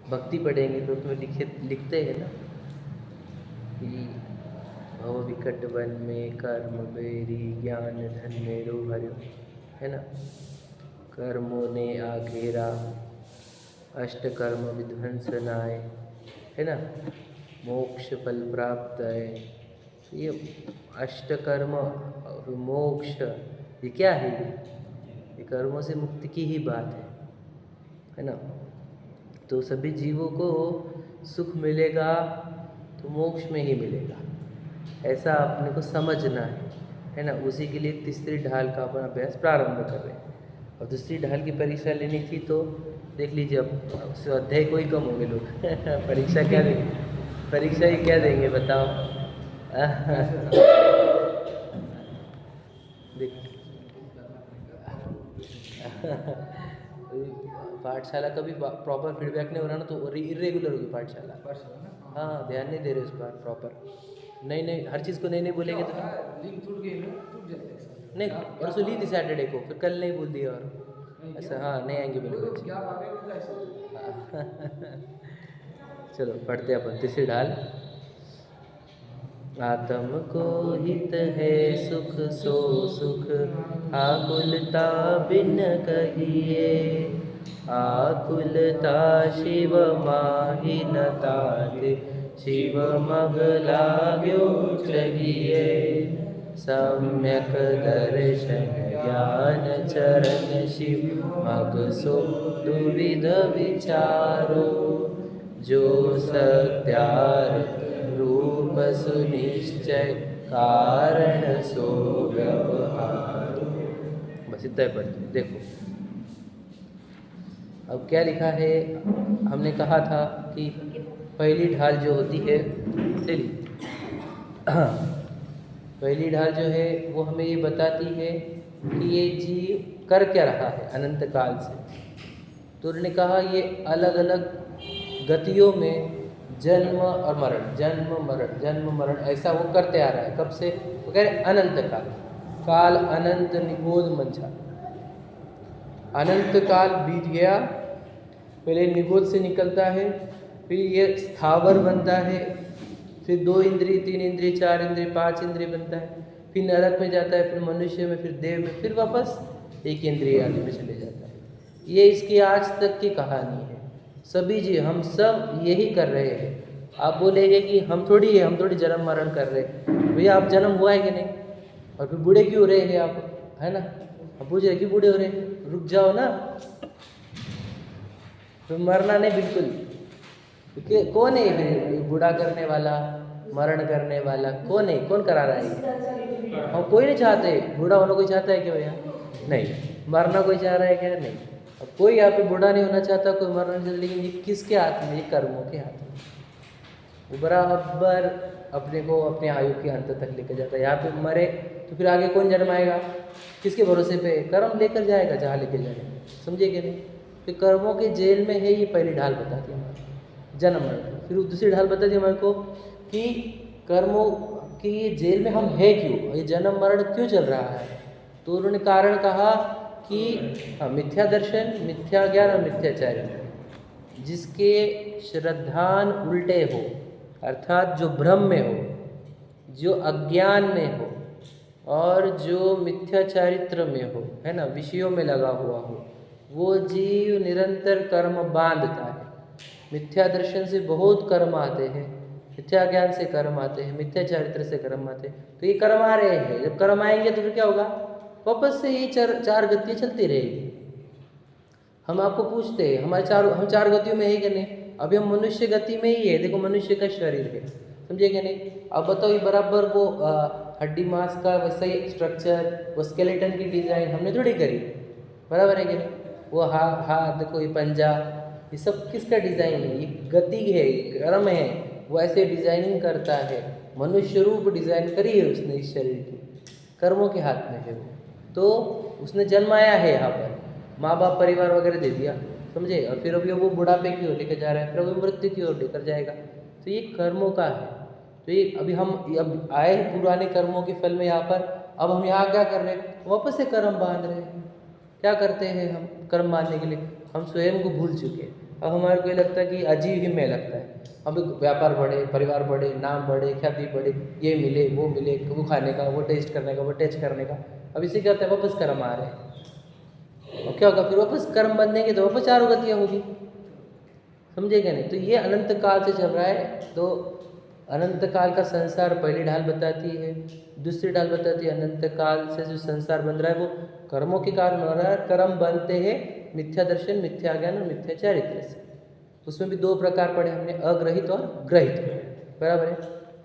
भक्ति पढ़ेंगे तो उसमें लिखते हैं ना कि भव विकट वन में कर्म बेरी ज्ञान धन मेरो हर्यो, है ना। कर्मों ने आघेरा अष्ट कर्म विध्वंस नाय, है ना। मोक्ष फल प्राप्त है। ये अष्ट कर्म मोक्ष, ये क्या है? ये कर्मों से मुक्ति की ही बात है ना। तो सभी जीवों को सुख मिलेगा तो मोक्ष में ही मिलेगा, ऐसा अपने को समझना है ना। उसी के लिए तीसरी ढाल का अपन अभ्यास प्रारंभ कर रहे हैं। और दूसरी ढाल की परीक्षा लेनी थी तो देख लीजिए, अब अध्याय को ही कम होंगे लोग परीक्षा क्या देंगे, परीक्षा ही क्या देंगे बताओ। देख पाठशाला का भी प्रॉपर फीडबैक नहीं हो रहा ना, तो इरेगुलर होगी पाठशाला। हाँ, ध्यान नहीं दे रहे उस पर प्रॉपर। नहीं हर चीज़ को नहीं बोलेंगे तो लिंक टूट गई नहीं। परसों ली थी सैटरडे को, फिर कल नहीं बोल दिया और ऐसा। हाँ, नहीं आएंगे बोले चलो पढ़ते अपन तीसरी ढाल। आत्म को हित है सुख सो सुख, आकुलता बिन कहिए। आकुलता शिव माहि न ताते, शिव मग लाग्यो चाहिए। सम्यक दर्शन ज्ञान चरण शिव मग सो दुविध विचारो। जो सत्यार्थ रूप सुनिश्चय कारण सो व्यवहार। बस इतना ही पढ़ते। देखो अब क्या लिखा है। हमने कहा था कि पहली ढाल जो होती है, चलिए पहली ढाल जो है वो हमें ये बताती है कि ये जीव कर क्या रहा है अनंत काल से। तो उन्होंने कहा ये अलग अलग गतियों में जन्म और मरण, जन्म मरण ऐसा वो करते आ रहा है। कब से? वो कह रहे अनंत काल, काल अनंत निगोध मंझा। अनंत काल बीत गया, पहले निगोध से निकलता है, फिर ये स्थावर बनता है, फिर 2 इंद्रिय 3 इंद्रिय 4 इंद्रिय 5 इंद्रिय बनता है, फिर नरक में जाता है, फिर मनुष्य में, फिर देव में, फिर वापस 1 इंद्रिय आदि में चले जाता है। ये इसकी आज तक की कहानी है। सभी जी हम सब यही कर रहे हैं। आप बोलेंगे कि हम थोड़ी जन्म मरण कर रहे हैं। भैया आप जन्म हुआ है कि नहीं? और फिर बूढ़े क्यों हो रहे हैं आप, है ना। हम पूछ रहे क्यों बूढ़े हो रहे हैं? रुक जाओ ना, तो मरना नहीं बिल्कुल। क्योंकि कौन है फिर बूढ़ा करने वाला, मरण करने वाला? कौन है? कौन करा रहा है? हम कोई नहीं चाहते। बूढ़ा होना कोई चाहता है क्या भैया? नहीं। मरना कोई चाह रहा है क्या? नहीं। अब कोई यहाँ पे बूढ़ा नहीं होना चाहता, कोई मरना नहीं चाहता, लेकिन ये किसके हाथ में? ये कर्मों के हाथ में। वो बराबर अपने को अपने आयु के अंत तक लेकर जाता है। यहाँ पे मरे तो फिर आगे कौन जन्म आएगा? किसके भरोसे पे? कर्म लेकर जाएगा जहाँ लेकर जाएगा। समझे कि नहीं? तो कर्मों के जेल में है, ये पहली ढाल बताती है हमारे जन्म मरण। फिर दूसरी ढाल बताती है हमारे को कि कर्मों की ये जेल में हम है क्यों, ये जन्म मरण क्यों चल रहा है। तो उन्होंने कारण कहा कि मिथ्या दर्शन, मिथ्या ज्ञान और मिथ्याचार्य। जिसके श्रद्धान उल्टे हो, अर्थात जो भ्रम में हो, जो अज्ञान में हो, और जो मिथ्या चारित्र में हो, है ना, विषयों में लगा हुआ हो, वो जीव निरंतर कर्म बांधता है। मिथ्या दर्शन से बहुत कर्म आते हैं, मिथ्या ज्ञान से कर्म आते हैं, मिथ्या चारित्र से कर्म आते हैं। तो ये कर्म आ रहे हैं, जब कर्म आएंगे तो फिर क्या होगा? वापस से ये चार गतियाँ चलती रहेगी। हम आपको पूछते हैं हम चार गतियों में है कि नहीं? अभी हम मनुष्य गति में ही है। देखो मनुष्य का शरीर है, समझे कि नहीं? अब बताओ ये बराबर वो हड्डी मांस का वैसा ही स्ट्रक्चर, वो स्केलेटन की डिज़ाइन हमने थोड़ी करी, बराबर है कि नहीं? वो हाथ देखो, ये पंजा, ये सब किसका डिज़ाइन है? ये गति है, कर्म है, वो ऐसे डिज़ाइनिंग करता है। मनुष्य रूप डिज़ाइन करी है उसने इस शरीर की, कर्मों के हाथ में है वो। तो उसने जन्माया है यहाँ पर, माँ बाप परिवार वगैरह दे दिया, समझे। और फिर अभी वो बुढ़ापे की ओर लेकर जा रहा है, फिर अभी मृत्यु की ओर लेकर जाएगा। तो ये कर्मों का है। तो ये अभी हम अब आए पुराने कर्मों के फल में यहाँ पर, अब हम यहाँ क्या कर रहे हैं? वापस से कर्म बांध रहे हैं। क्या करते हैं हम कर्म बांधने के लिए? हम स्वयं को भूल चुके हैं। अब हमारे को ये लगता है कि अजीब ही में लगता है, अब व्यापार बढ़े, परिवार बढ़े, नाम बढ़े, ख्याति बढ़े, ये मिले, वो खाने का, वो टेस्ट करने का, वो टेस्ट करने का। अब इसे क्या होता है, वापस कर्म आ रहे हैं। और क्या होगा फिर, वापस कर्म बनने के तो वापस चारों गतियाँ होगी, समझे क्या नहीं। तो ये अनंत काल से चल रहा है। तो अनंत काल का संसार पहली ढाल बताती है, दूसरी ढाल बताती है अनंत काल से जो संसार बन रहा है वो कर्मों के कारण हो रहा है। कर्म बनते हैं मिथ्या दर्शन, मिथ्या ज्ञान और मिथ्या चारित्र से। उसमें भी दो प्रकार पढ़े हमने, अग्रहित और ग्रहित, बराबर है।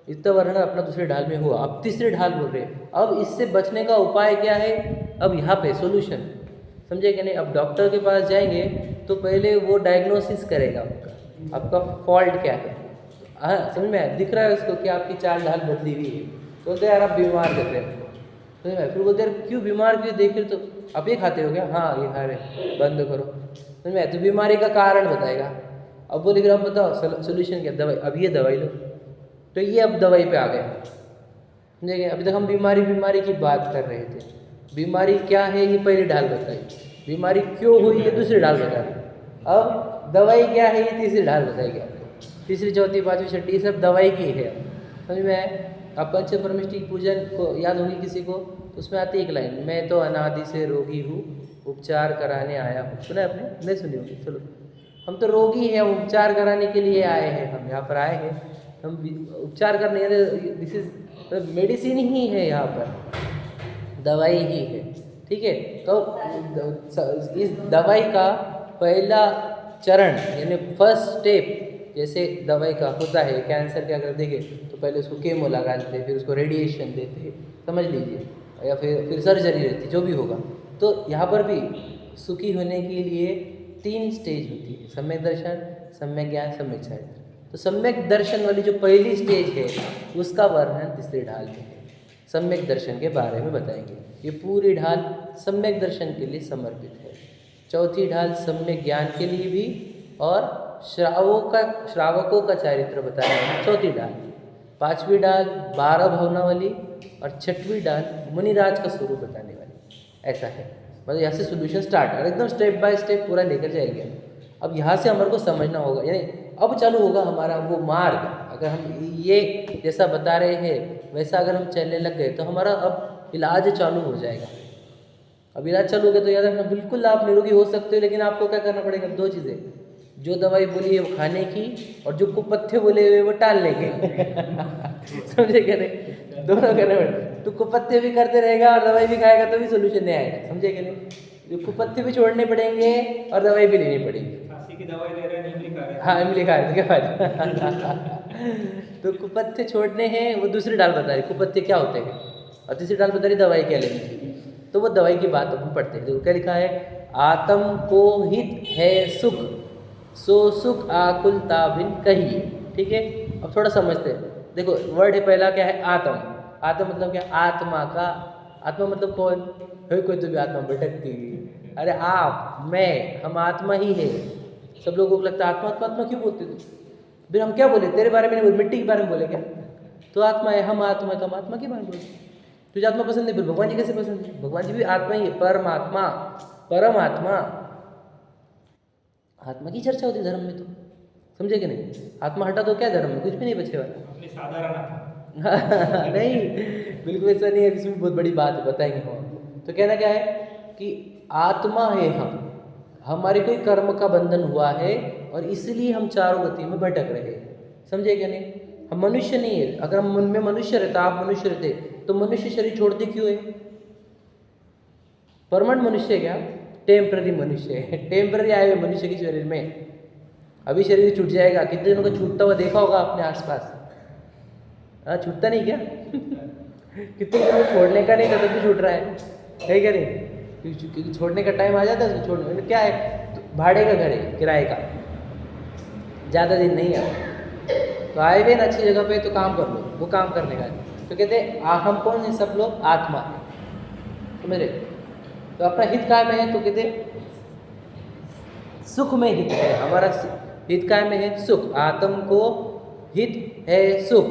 इतना वर्णन अपना दूसरी ढाल में हुआ। अब तीसरी ढाल बोल रहे हैं, अब इससे बचने का उपाय क्या है। अब यहाँ पे सोल्यूशन, समझे कि नहीं। अब डॉक्टर के पास जाएंगे तो पहले वो डायग्नोसिस करेगा आपका फॉल्ट क्या है। हाँ, समझ में दिख रहा है उसको कि आपकी चाल ढाल बदली हुई है, तो बोलते यार आप बीमार कर रहे हैं, समझ में। फिर बोलते यार क्यों बीमार, क्यों देख रहे तो आप ये खाते हो क्या, हाँ ये खा रहे, बंद करो, समझ में। तो बीमारी का कारण बताएगा। अब बोले फिर आप बताओ सोल्यूशन क्या, दवाई, अब ये दवाई लो। तो ये अब दवाई पे आ गए, समझे। अभी तक हम बीमारी की बात कर रहे थे। बीमारी क्या है ये पहली ढाल बताई, बीमारी क्यों हुई ये दूसरी ढाल बता दी। अब दवाई क्या है ये तीसरी ढाल बताएगी आपको। तीसरी, चौथी, पाँचवीं, छठी, ये सब दवाई की है, समझ में आए। आप पंच परमेष्टि पूजन को याद होगी किसी को, तो उसमें आती एक लाइन, मैं तो अनादि से रोगी हूँ, उपचार कराने आया हूँ। सुना है आपने, नहीं सुनी होगी। चलो, हम तो रोगी हैं, उपचार कराने के लिए आए हैं, हम यहाँ पर आए हैं, हम उपचार करने, दिस इज मेडिसिन ही है, यहाँ पर दवाई ही है, ठीक है। तो इस दवाई का पहला चरण यानी फर्स्ट स्टेप, जैसे दवाई का होता है, कैंसर के अगर देखें तो पहले उसको केमो लगा देते हैं, फिर उसको रेडिएशन देते हैं, समझ लीजिए, या फिर सर्जरी रहती, जो भी होगा। तो यहाँ पर भी सुखी होने के लिए 3 स्टेज होती है, सम्यक दर्शन, सम्यक ज्ञान, सम्यक चारित्र। तो सम्यक दर्शन वाली जो पहली स्टेज है उसका वर्णन तीसरी ढाल में है। सम्यक दर्शन के बारे में बताएंगे। ये पूरी ढाल सम्यक दर्शन के लिए समर्पित है। चौथी ढाल सम्यक ज्ञान के लिए भी, और श्रावकों का चारित्र बताया है चौथी ढाल। पांचवी डाल 12 भावना वाली, और छठवीं डाल मुनिराज का स्वरूप बताने वाली। ऐसा है, मतलब यहाँ से सोल्यूशन स्टार्ट, और एकदम स्टेप बाय स्टेप पूरा लेकर जाएंगे। अब यहाँ से हमारे को समझना होगा, यानी अब चालू होगा हमारा वो मार्ग। अगर हम ये जैसा बता रहे हैं वैसा अगर हम चलने लग गए तो हमारा अब इलाज चालू हो जाएगा। अब इलाज चालू हो गया तो याद रखना, बिल्कुल आप निरोगी हो सकते हो, लेकिन आपको क्या करना पड़ेगा, 2 चीज़ें, जो दवाई बोली है वो खाने की, और जो कुपथ्य बोले हुए वो टालने के समझे क्या नहीं, दोनों करने पड़े। तो कुपथ्य भी करते रहेगा और दवाई भी खाएगा तो भी सोल्यूशन नहीं आएगा, समझे क्या नहीं। जो कुपथ्य भी छोड़ने पड़ेंगे और दवाई भी लेनी पड़ेगी। खांसी की दवाई ले रहे हैं, नीम लिखा है। हाँ, इमली खा रहे थे, क्या फायदा तो कुपथ्य छोड़ने हैं, वो दूसरी डाल बता रही कुपथ्य क्या होते हैं, और तीसरी डाल बता रही दवाई क्या लेनी चाहिए। तो वो दवाई की बात अपन पढ़ते हैं। देखो क्या लिखा है, आत्म को हित है सुख, सो सुख आकुलता बिन कहिए। ठीक है, अब थोड़ा समझते हैं। देखो वर्ड है पहला क्या है, आत्म। आत्म मतलब क्या, आत्मा का। आत्मा मतलब कौन है, कोई तो भी आत्मा भटकती है। अरे आप, मैं, हम आत्मा ही है। सब लोगों को लगता है आत्मा आत्मा आत्मा क्यों बोलते थे, फिर हम क्या बोले, तेरे बारे में नहीं बोले, मिट्टी के बारे में बोले क्या। तो आत्मा है, हम आत्मा है, तो हम आत्मा के बारे में बोले। तुझे आत्मा पसंद है, फिर भगवान जी कैसे पसंद है, भगवान जी भी आत्मा ही है, परमात्मा, परमात्मा। आत्मा की चर्चा होती है धर्म में, तो समझे कि नहीं। आत्मा हटा तो क्या धर्म में, कुछ भी नहीं बचेगा। अपने साधारण नहीं, बिल्कुल ऐसा नहीं है, इसमें बहुत बड़ी बात बताएंगे हम आपको। तो कहना क्या है कि आत्मा है हम, हमारे कोई कर्म का बंधन हुआ है और इसलिए हम चारों गति में भटक रहे हैं, समझे क्या नहीं। हम मनुष्य नहीं है। अगर हम मन में मनुष्य रहता, आप मनुष्य रहते, तो मनुष्य शरीर छोड़ते क्यों है। परमानेंट मनुष्य है क्या, टेम्पररी मनुष्य है, टेम्पररी आए हुए मनुष्य के शरीर में। अभी शरीर छूट जाएगा, कितने दिनों का छूटता हुआ देखा होगा अपने आसपास। हाँ, छूटता नहीं क्या कितने दिनों छोड़ने का नहीं था तब भी छूट रहा है क्या नहीं, क्योंकि छोड़ने का टाइम आ जाता है, छोड़ने क्या है, तो भाड़े का घर है, किराए का, ज़्यादा दिन नहीं है। तो आए हुए ना अच्छी जगह पे तो काम कर लो, वो काम करने का है। तो कहते हैं हम कौन है, सब लोग आत्मा है, समझ रहे। तो अपना हित काय में है, तो कहते सुख में हित है हमारा, हित काय में है, सुख। आत्म को हित है सुख।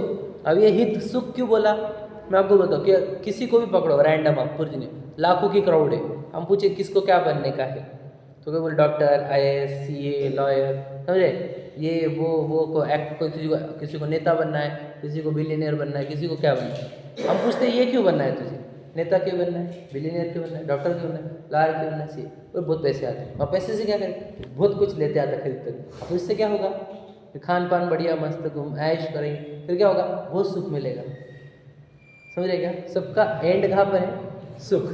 अब ये हित सुख क्यों बोला, मैं आपको बताऊँ कि किसी को भी पकड़ो रैंडम, आप पुरजने लाखों की क्राउड है, हम पूछे किसको क्या बनने का है, तो कोई बोले डॉक्टर, IAS, CA, लॉयर, समझे, ये वो को एक्ट को किसी को नेता बनना है, किसी को बिलियनियर बनना है, किसी को क्या बनना है। हम पूछते हैं ये क्यों बनना है तुझे, नेता क्यों बनना है, बिलियनियर क्यों बनना है, डॉक्टर क्यों बनना है, लॉयर क्यों बनना है, और बहुत पैसे आते हैं। और पैसे से क्या करें, बहुत कुछ लेते आता खरीद कर। अब इससे क्या होगा, खान पान बढ़िया मस्त घूम ऐश करेंगे, फिर क्या होगा, बहुत सुख मिलेगा। समझे क्या, सबका एंड कहाँ पर है, सुख।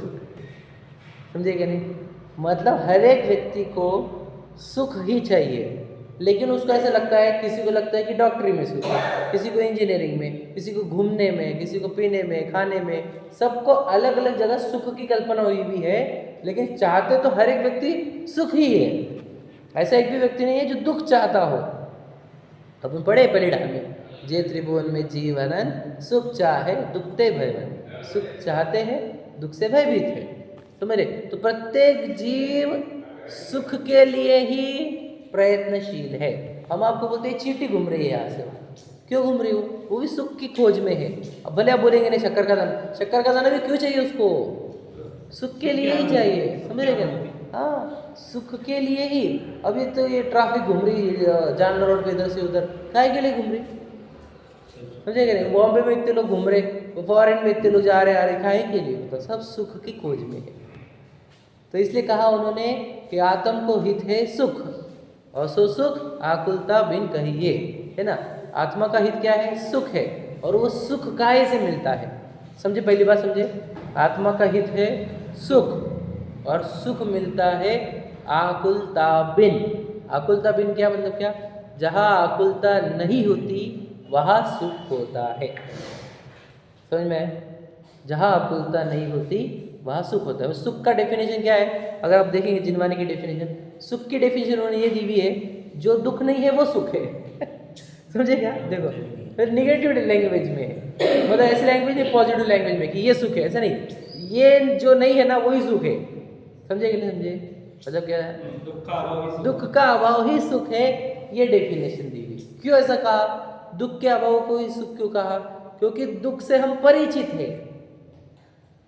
समझे क्या नहीं, मतलब हर एक व्यक्ति को सुख ही चाहिए, लेकिन उसको ऐसा लगता है, किसी को लगता है कि डॉक्टरी में सुख है, किसी को इंजीनियरिंग में, किसी को घूमने में, किसी को पीने में, खाने में, सबको अलग अलग जगह सुख की कल्पना हुई भी है, लेकिन चाहते तो हर एक व्यक्ति सुख ही है। ऐसा एक भी व्यक्ति नहीं है जो दुख चाहता हो। अपन पढ़े परिणाम में, जे त्रिभुवन में जीवनन सुख चाहे दुखते भयवन, सुख चाहते हैं दुख से भयभीत है। तो मेरे तो प्रत्येक जीव सुख के लिए ही प्रयत्नशील है। हम आपको बोलते हैं चींटी घूम रही है यहाँ से, क्यों घूम रही हो, वो भी सुख की खोज में है। अब भले आप बोलेंगे नहीं शक्कर का दाना भी क्यों चाहिए उसको, सुख के लिए ही चाहिए। समझ रहे क्या, हाँ सुख के लिए ही। अभी तो ये ट्रैफिक घूम रही जानवर रोड पे इधर से उधर, काहे के लिए घूम रही, समझे क्या नहीं। बॉम्बे में इतने लोग घूम रहे, फॉरेन में इतने लोग जा रहे आ रहे, काहे के लिए, मतलब सब सुख की खोज में है। तो इसलिए कहा उन्होंने कि आत्म को हित है सुख, और सो सुख आकुलता बिन कहिए, है ना। आत्मा का हित क्या है, सुख है, और वो सुख काहे से मिलता है। समझे, पहली बात समझे, आत्मा का हित है सुख, और सुख मिलता है आकुलता बिन। आकुलता बिन क्या मतलब, क्या, जहाँ आकुलता नहीं होती वहाँ सुख होता है। समझ में, जहाँ आकुलता नहीं होती वहाँ सुख होता है। सुख का डेफिनेशन क्या है, अगर आप देखेंगे जिनवानी की डेफिनेशन, सुख की डेफिनेशन उन्होंने ये दी हुई है, जो दुख नहीं है वो सुख है। समझे क्या, देखो फिर निगेटिव लैंग्वेज में, मतलब ऐसी लैंग्वेज नहीं, पॉजिटिव लैंग्वेज में कि ये सुख है, ऐसा नहीं, ये जो नहीं है ना वही सुख है। समझे कि नहीं समझे, मतलब क्या है, दुख का अभाव ही सुख है, ये डेफिनेशन दी हुई। क्यों ऐसा कहा, दुख के अभाव को ही सुख क्यों कहा, क्योंकि दुख से हम परिचित हैं।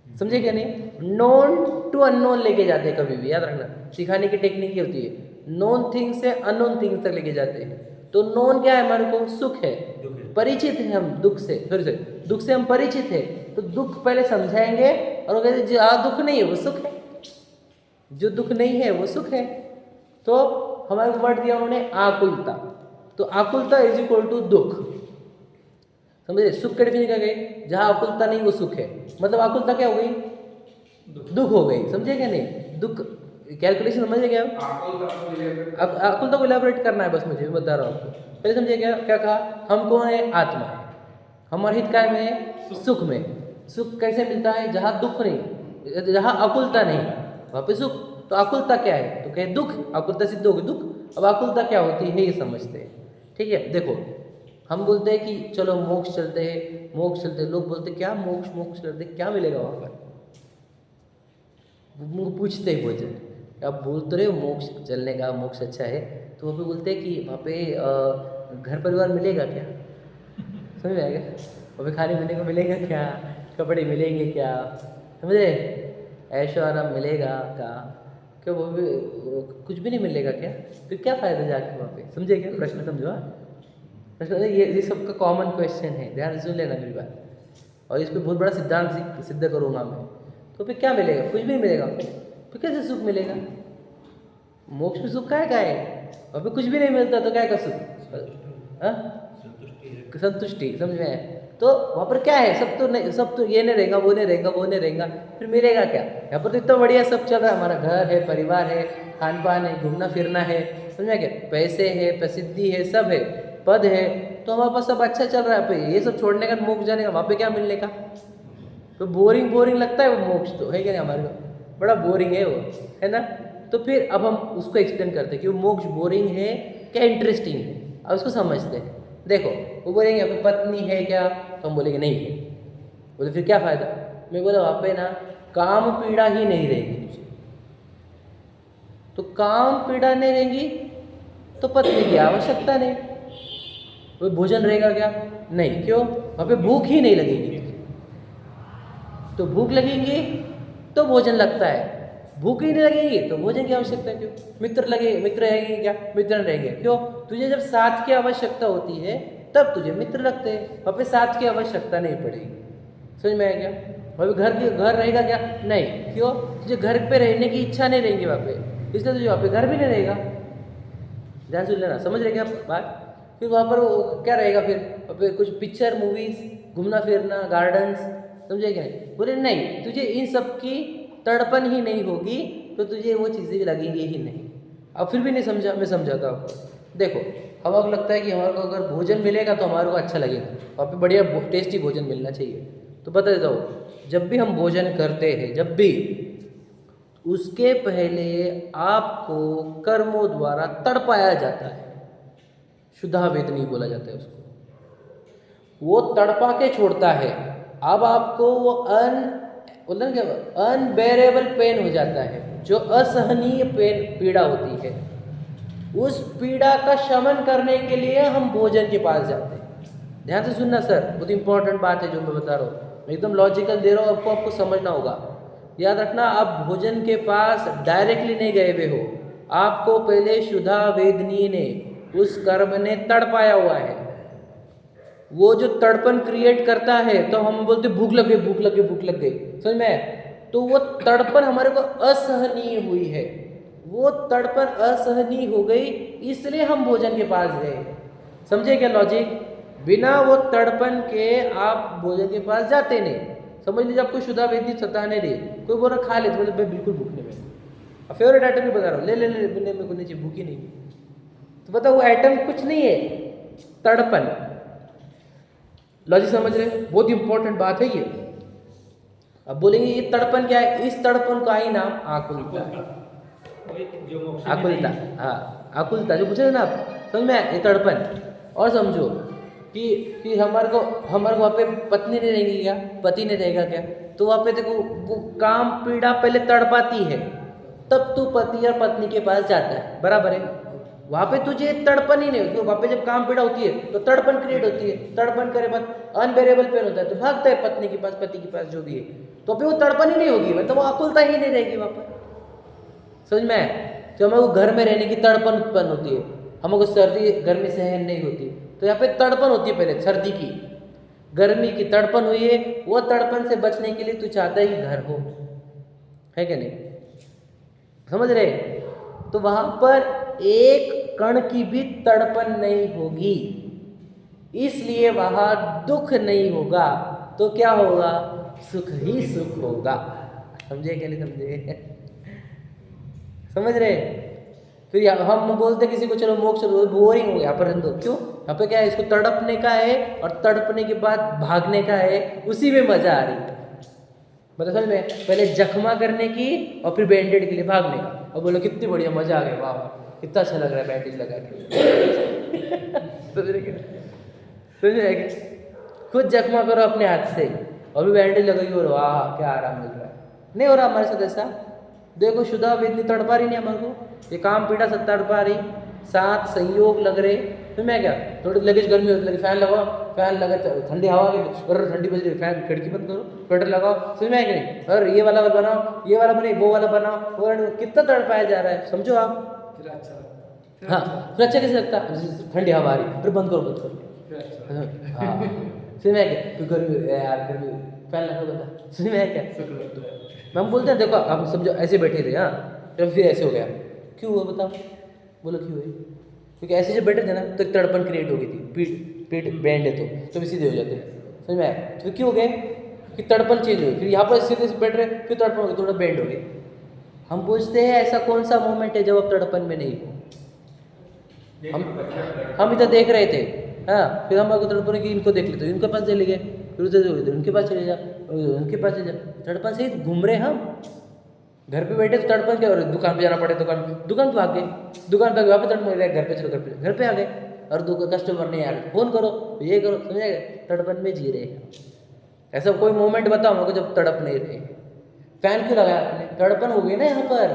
समझे क्या नहीं, नोन टू अननोन लेके जाते हैं, कभी भी याद रखना, सिखाने की टेक्निक ये होती है, नोन थिंग से अननोन थिंग तक लेके जाते हैं। तो नोन क्या है हमारे को, सुख है, परिचित है हम दुख से, फिर से दुख से हम परिचित है, तो दुख पहले समझाएंगे और कहते जो दुख नहीं है वो सुख है, जो दुख नहीं है वो सुख है। तो हमारे को वर्ड दिया उन्होंने आकुलता, तो आकुलता इज इक्वल टू दुख। समझे, सुख का डेफिनेशन क्या गई, जहाँ आकुलता नहीं वो सुख है, मतलब आकुलता क्या हो गई, दुख हो गई। समझे क्या नहीं, दुख कैलकुलेशन समझे क्या, आकुलता को इलेबोरेट करना है, बस मुझे बता रहा हूँ आपको। पहले समझे क्या क्या कहा, हम कौन है, आत्मा है, हमारे हित काय में है, सुख में। सुख कैसे मिलता है, जहाँ दुख नहीं, जहाँ आकुलता नहीं वहाँ पे सुख। तो आकुलता क्या है, तो कहे दुख, आकुलता सिद्ध होगी दुख। अब आकुलता क्या होती है ये समझते हैं, ठीक है। देखो हम बोलते हैं कि चलो मोक्ष चलते हैं, मोक्ष चलते हैं, लोग बोलते क्या मोक्ष, मोक्ष चलते क्या मिलेगा वहाँ पर, वो पूछते हैं भोजन, आप बोलते रहे हो मोक्ष चलने का, मोक्ष अच्छा है, तो वहाँ पे बोलते हैं कि वहाँ पे घर परिवार मिलेगा क्या, समझ में आएगा, वहाँ पे खाने पीने को मिलेगा क्या, कपड़े मिलेंगे क्या, समझे, ऐशो आराम मिलेगा क्या, क्या वो भी कुछ भी नहीं मिलेगा क्या, फिर क्या फ़ायदा जाके वहाँ पे। समझे क्या प्रश्न, समझो प्रश्न, ये सबका कॉमन क्वेश्चन है, ध्यान सुन लेना मेरी बात, और इस पर बहुत बड़ा सिद्धांत सिद्ध करूँगा मैं। तो फिर क्या मिलेगा, कुछ भी नहीं मिलेगा, फिर कैसे सुख मिलेगा, मोक्ष में सुख काय है, और फिर कुछ भी नहीं मिलता तो क्या का सुख, संतुष्टि। समझ में आया, तो वहाँ पर क्या है, सब तो नहीं, सब तो ये नहीं रहेगा, वो नहीं रहेगा, वो नहीं रहेगा, फिर मिलेगा क्या। यहाँ पर तो इतना बढ़िया सब चल रहा है, हमारा घर है, परिवार है, खान पान है, घूमना फिरना है, समझ में क्या, पैसे है, प्रसिद्धि है, सब है, पद है, तो हमारे पास सब अच्छा चल रहा है। ये सब छोड़ने का, मोक्ष जाने का, वहाँ पे क्या मिलने का, तो बोरिंग बोरिंग लगता है वो मोक्ष, तो है क्या नहीं, हमारे को बड़ा बोरिंग है वो, है ना। तो फिर अब हम उसको एक्सप्लेन करते हैं कि वो मोक्ष बोरिंग है क्या इंटरेस्टिंग है, अब उसको समझते हैं। देखो वो बोलेंगे अपनी पत्नी है क्या, तो हम बोलेंगे नहीं है, बोले फिर क्या फ़ायदा, मैं बोला वहाँ पे ना काम पीड़ा ही नहीं रहेगी तुझे, तो काम पीड़ा नहीं रहेगी तो पत्नी की आवश्यकता नहीं, वो भोजन रहेगा क्या, नहीं, क्यों, वहाँ पे भूख ही नहीं लगेगी, तो भूख लगेंगी तो भोजन लगता है, भूख ही नहीं लगेगी तो भोजन की आवश्यकता क्यों? मित्र रहेंगे क्या? मित्र नहीं रहेंगे क्यों? तुझे जब साथ की आवश्यकता होती है तब तुझे मित्र लगते हैं, वहाँ पे साथ की आवश्यकता नहीं पड़ेगी। समझ में आया क्या? वहाँ पे घर रहेगा क्या? नहीं। क्यों? तुझे घर पे रहने की इच्छा नहीं रहेगी वहाँ पे, इसलिए तुझे वहाँ पे घर भी नहीं रहेगा। ध्यान सुन लेना, समझ रहे क्या बात? फिर वहाँ पर वो क्या रहेगा? फिर वहाँ पे कुछ पिक्चर, मूवीज, घूमना फिरना, गार्डन्स, समझे क्या? बोले नहीं, तुझे इन सब की तड़पन ही नहीं होगी तो तुझे वो चीज़ें लगेंगी ही नहीं। अब फिर भी नहीं समझा? मैं समझाता हूँ आपको। देखो, हमारे को लगता है कि हमारे को अगर भोजन मिलेगा तो हमारे को अच्छा लगेगा, वहाँ पे बढ़िया टेस्टी भोजन मिलना चाहिए। तो बता देता हूँ, जब भी हम भोजन करते हैं, जब भी, उसके पहले आपको कर्मों द्वारा तड़पाया जाता है। शुद्धा वेदनी बोला जाता है उसको। वो तड़पा के छोड़ता है। अब आपको वो अनबेरेबल पेन हो जाता है, जो असहनीय पीड़ा होती है। उस पीड़ा का शमन करने के लिए हम भोजन के पास जाते हैं। ध्यान से सुनना सर, बहुत इंपॉर्टेंट बात है जो मैं बता रहा हूँ, मैं एकदम लॉजिकल दे रहा हूँ आपको समझना होगा। याद रखना, आप भोजन के पास डायरेक्टली नहीं गए हुए हो, आपको पहले शुद्धा वेदनी ने, उस कर्म ने तड़पाया हुआ है। वो जो तड़पन क्रिएट करता है तो हम बोलते भूख लग गई, भूख लग गई, भूख लग गई, समझ में? तो वो तड़पन हमारे को असहनीय हुई है, वो तड़पन असहनीय हो गई, इसलिए हम भोजन के पास गए। समझे क्या लॉजिक? बिना वो तड़पन के आप भोजन के पास जाते नहीं। समझ लीजिए आपको शुद्धा वेदनी सताने रही, कोई बोल रहा खा ले, तो बोले मैं बिल्कुल भूख नहीं, मैं फेवरेट आइटम भी बता रहा हूँ, ले ले ले, मेरे को नहीं चाहिए, भूखी नहीं। तो बताओ वो आइटम कुछ नहीं है, तड़पन। लॉजिक समझ रहे? बहुत इंपॉर्टेंट बात है ये। अब बोलेंगे ये तड़पन क्या है? इस तड़पन का ही नाम आकुलता है। आकुलता, हाँ, आकुलता जो पूछे ना आप, समझ में आया? ये तड़पन। और समझो कि हमारे को वहाँ पे पत्नी नहीं रहेगी क्या? पति नहीं रहेगा क्या? तो वहाँ पे देखो, वो काम पीड़ा पहले तड़पाती है, तब तू पति और पत्नी के पास जाता है, बराबर है? वहाँ पे तुझे तड़पन ही नहीं होती। वहाँ पे जब काम पीड़ा होती है तो तड़पन क्रिएट होती है, तड़पन करे बाद अनबेरेबल पेन होता है तो भागता है पत्नी के पास, पति के पास, जो भी है। तो फिर वो तड़पन ही नहीं होगी, मतलब वो आकुलता ही नहीं रहेगी वहाँ पर। समझ में आया? जो हमें घर में रहने की तड़पन उत्पन्न होती है, हमको सर्दी गर्मी सहन नहीं होती, तो यहाँ पे तड़पन होती है पहले सर्दी की, गर्मी की तड़पन हुई है। वो तड़पन से बचने के लिए तू चाहता है कि घर हो, है क्या नहीं? समझ रहे? तो वहां पर एक कण की भी तड़पन नहीं होगी, इसलिए वहां दुख नहीं होगा। तो क्या होगा? सुख ही सुख होगा। समझे क्या नहीं समझे? समझ रहे? फिर हम बोलते किसी को चलो मोक्ष बोरिंग हो गया, पर दो क्यों? यहाँ पे क्या है? इसको तड़पने का है और तड़पने के बाद भागने का है, उसी में मजा आ रही है। मतलब समझ में? पहले जख्मा करने की और फिर बैंडेड के लिए भागने का, और बोलो कितनी बढ़िया मजा आ गया, वाह कितना अच्छा लग रहा है बैंडेज लगा के। समझ रहे क्या? समझ रहे क्या? खुद जख्मा करो अपने हाथ से और भी बैंडेज लगाइए और वाह क्या आराम मिल रहा है। नहीं हो रहा हमारे साथ ऐसा? देखो शुद्धा वेदनी तड़पा रही नहीं हमारे को, ये काम पीड़ा सब तड़पा रही, साथ संयोग लग रहे। फिर मैं क्या, थोड़ी लगेज गर्मी होती लगी, फैन लगाओ, फैन लगा, ठंडी हवा की ठंडी बज रही, फैन खिड़की बंद करो, स्वेटर लगाओ, समझ में आएगा नहीं? और ये वाला बनाओ, ये वाला बने, वो वाला बनाओ, वो वाला, कितना तड़पाया जा रहा है, समझो आप? हाँ, फिर अच्छा कैसे लगता? ठंडी हवा आ रही, फिर बंद करो, बंद करो। हाँ, समझ में आएगा? फिर गर्मी यार, गर्मी, फैन लगा बता, समझ में आएगा क्या? हम बोलते हैं देखो आप समझो ऐसे बैठे थे, हाँ, तो फिर ऐसे हो गया, क्यों हुआ बताओ? बोलो क्यों हुई? क्योंकि ऐसे जब बैठे थे ना तो एक तड़पन क्रिएट हो गई थी, पीठ बैंड है तो भी सीधे हो जाते हैं, समझ में आया? तो क्यों हो गए? कि तड़पन चेंज हुई, फिर यहाँ पर सीधे से बैठ रहे, फिर तड़पन हो गई, थोड़ा बैंड हो गई। हम पूछते हैं ऐसा कौन सा मोमेंट है जब आप तड़पन में नहीं हो? हम इधर देख रहे थे, हाँ, फिर हम अगर तड़पन की इनको देख लेते, इनके पास चले गए, फिर उधर उनके पास चले जा, उनके पास चले जा, तड़पन से ही घूम रहे हम। घर पे बैठे तो तड़पन के, और दुकान पे जाना पड़े, दुकान पे आ गए, दुकान पे वहाँ पे तड़पन रहे, घर पे चलो, घर पे आ गए, और कस्टमर नहीं आ रहे, फोन करो, ये करो, समझेगा? तड़पन में जी रहे हैं। ऐसा कोई मोमेंट बताओ हमको जब तड़प नहीं रहे। फैन क्यों लगाया आपने? तड़पन हो गई ना यहाँ पर।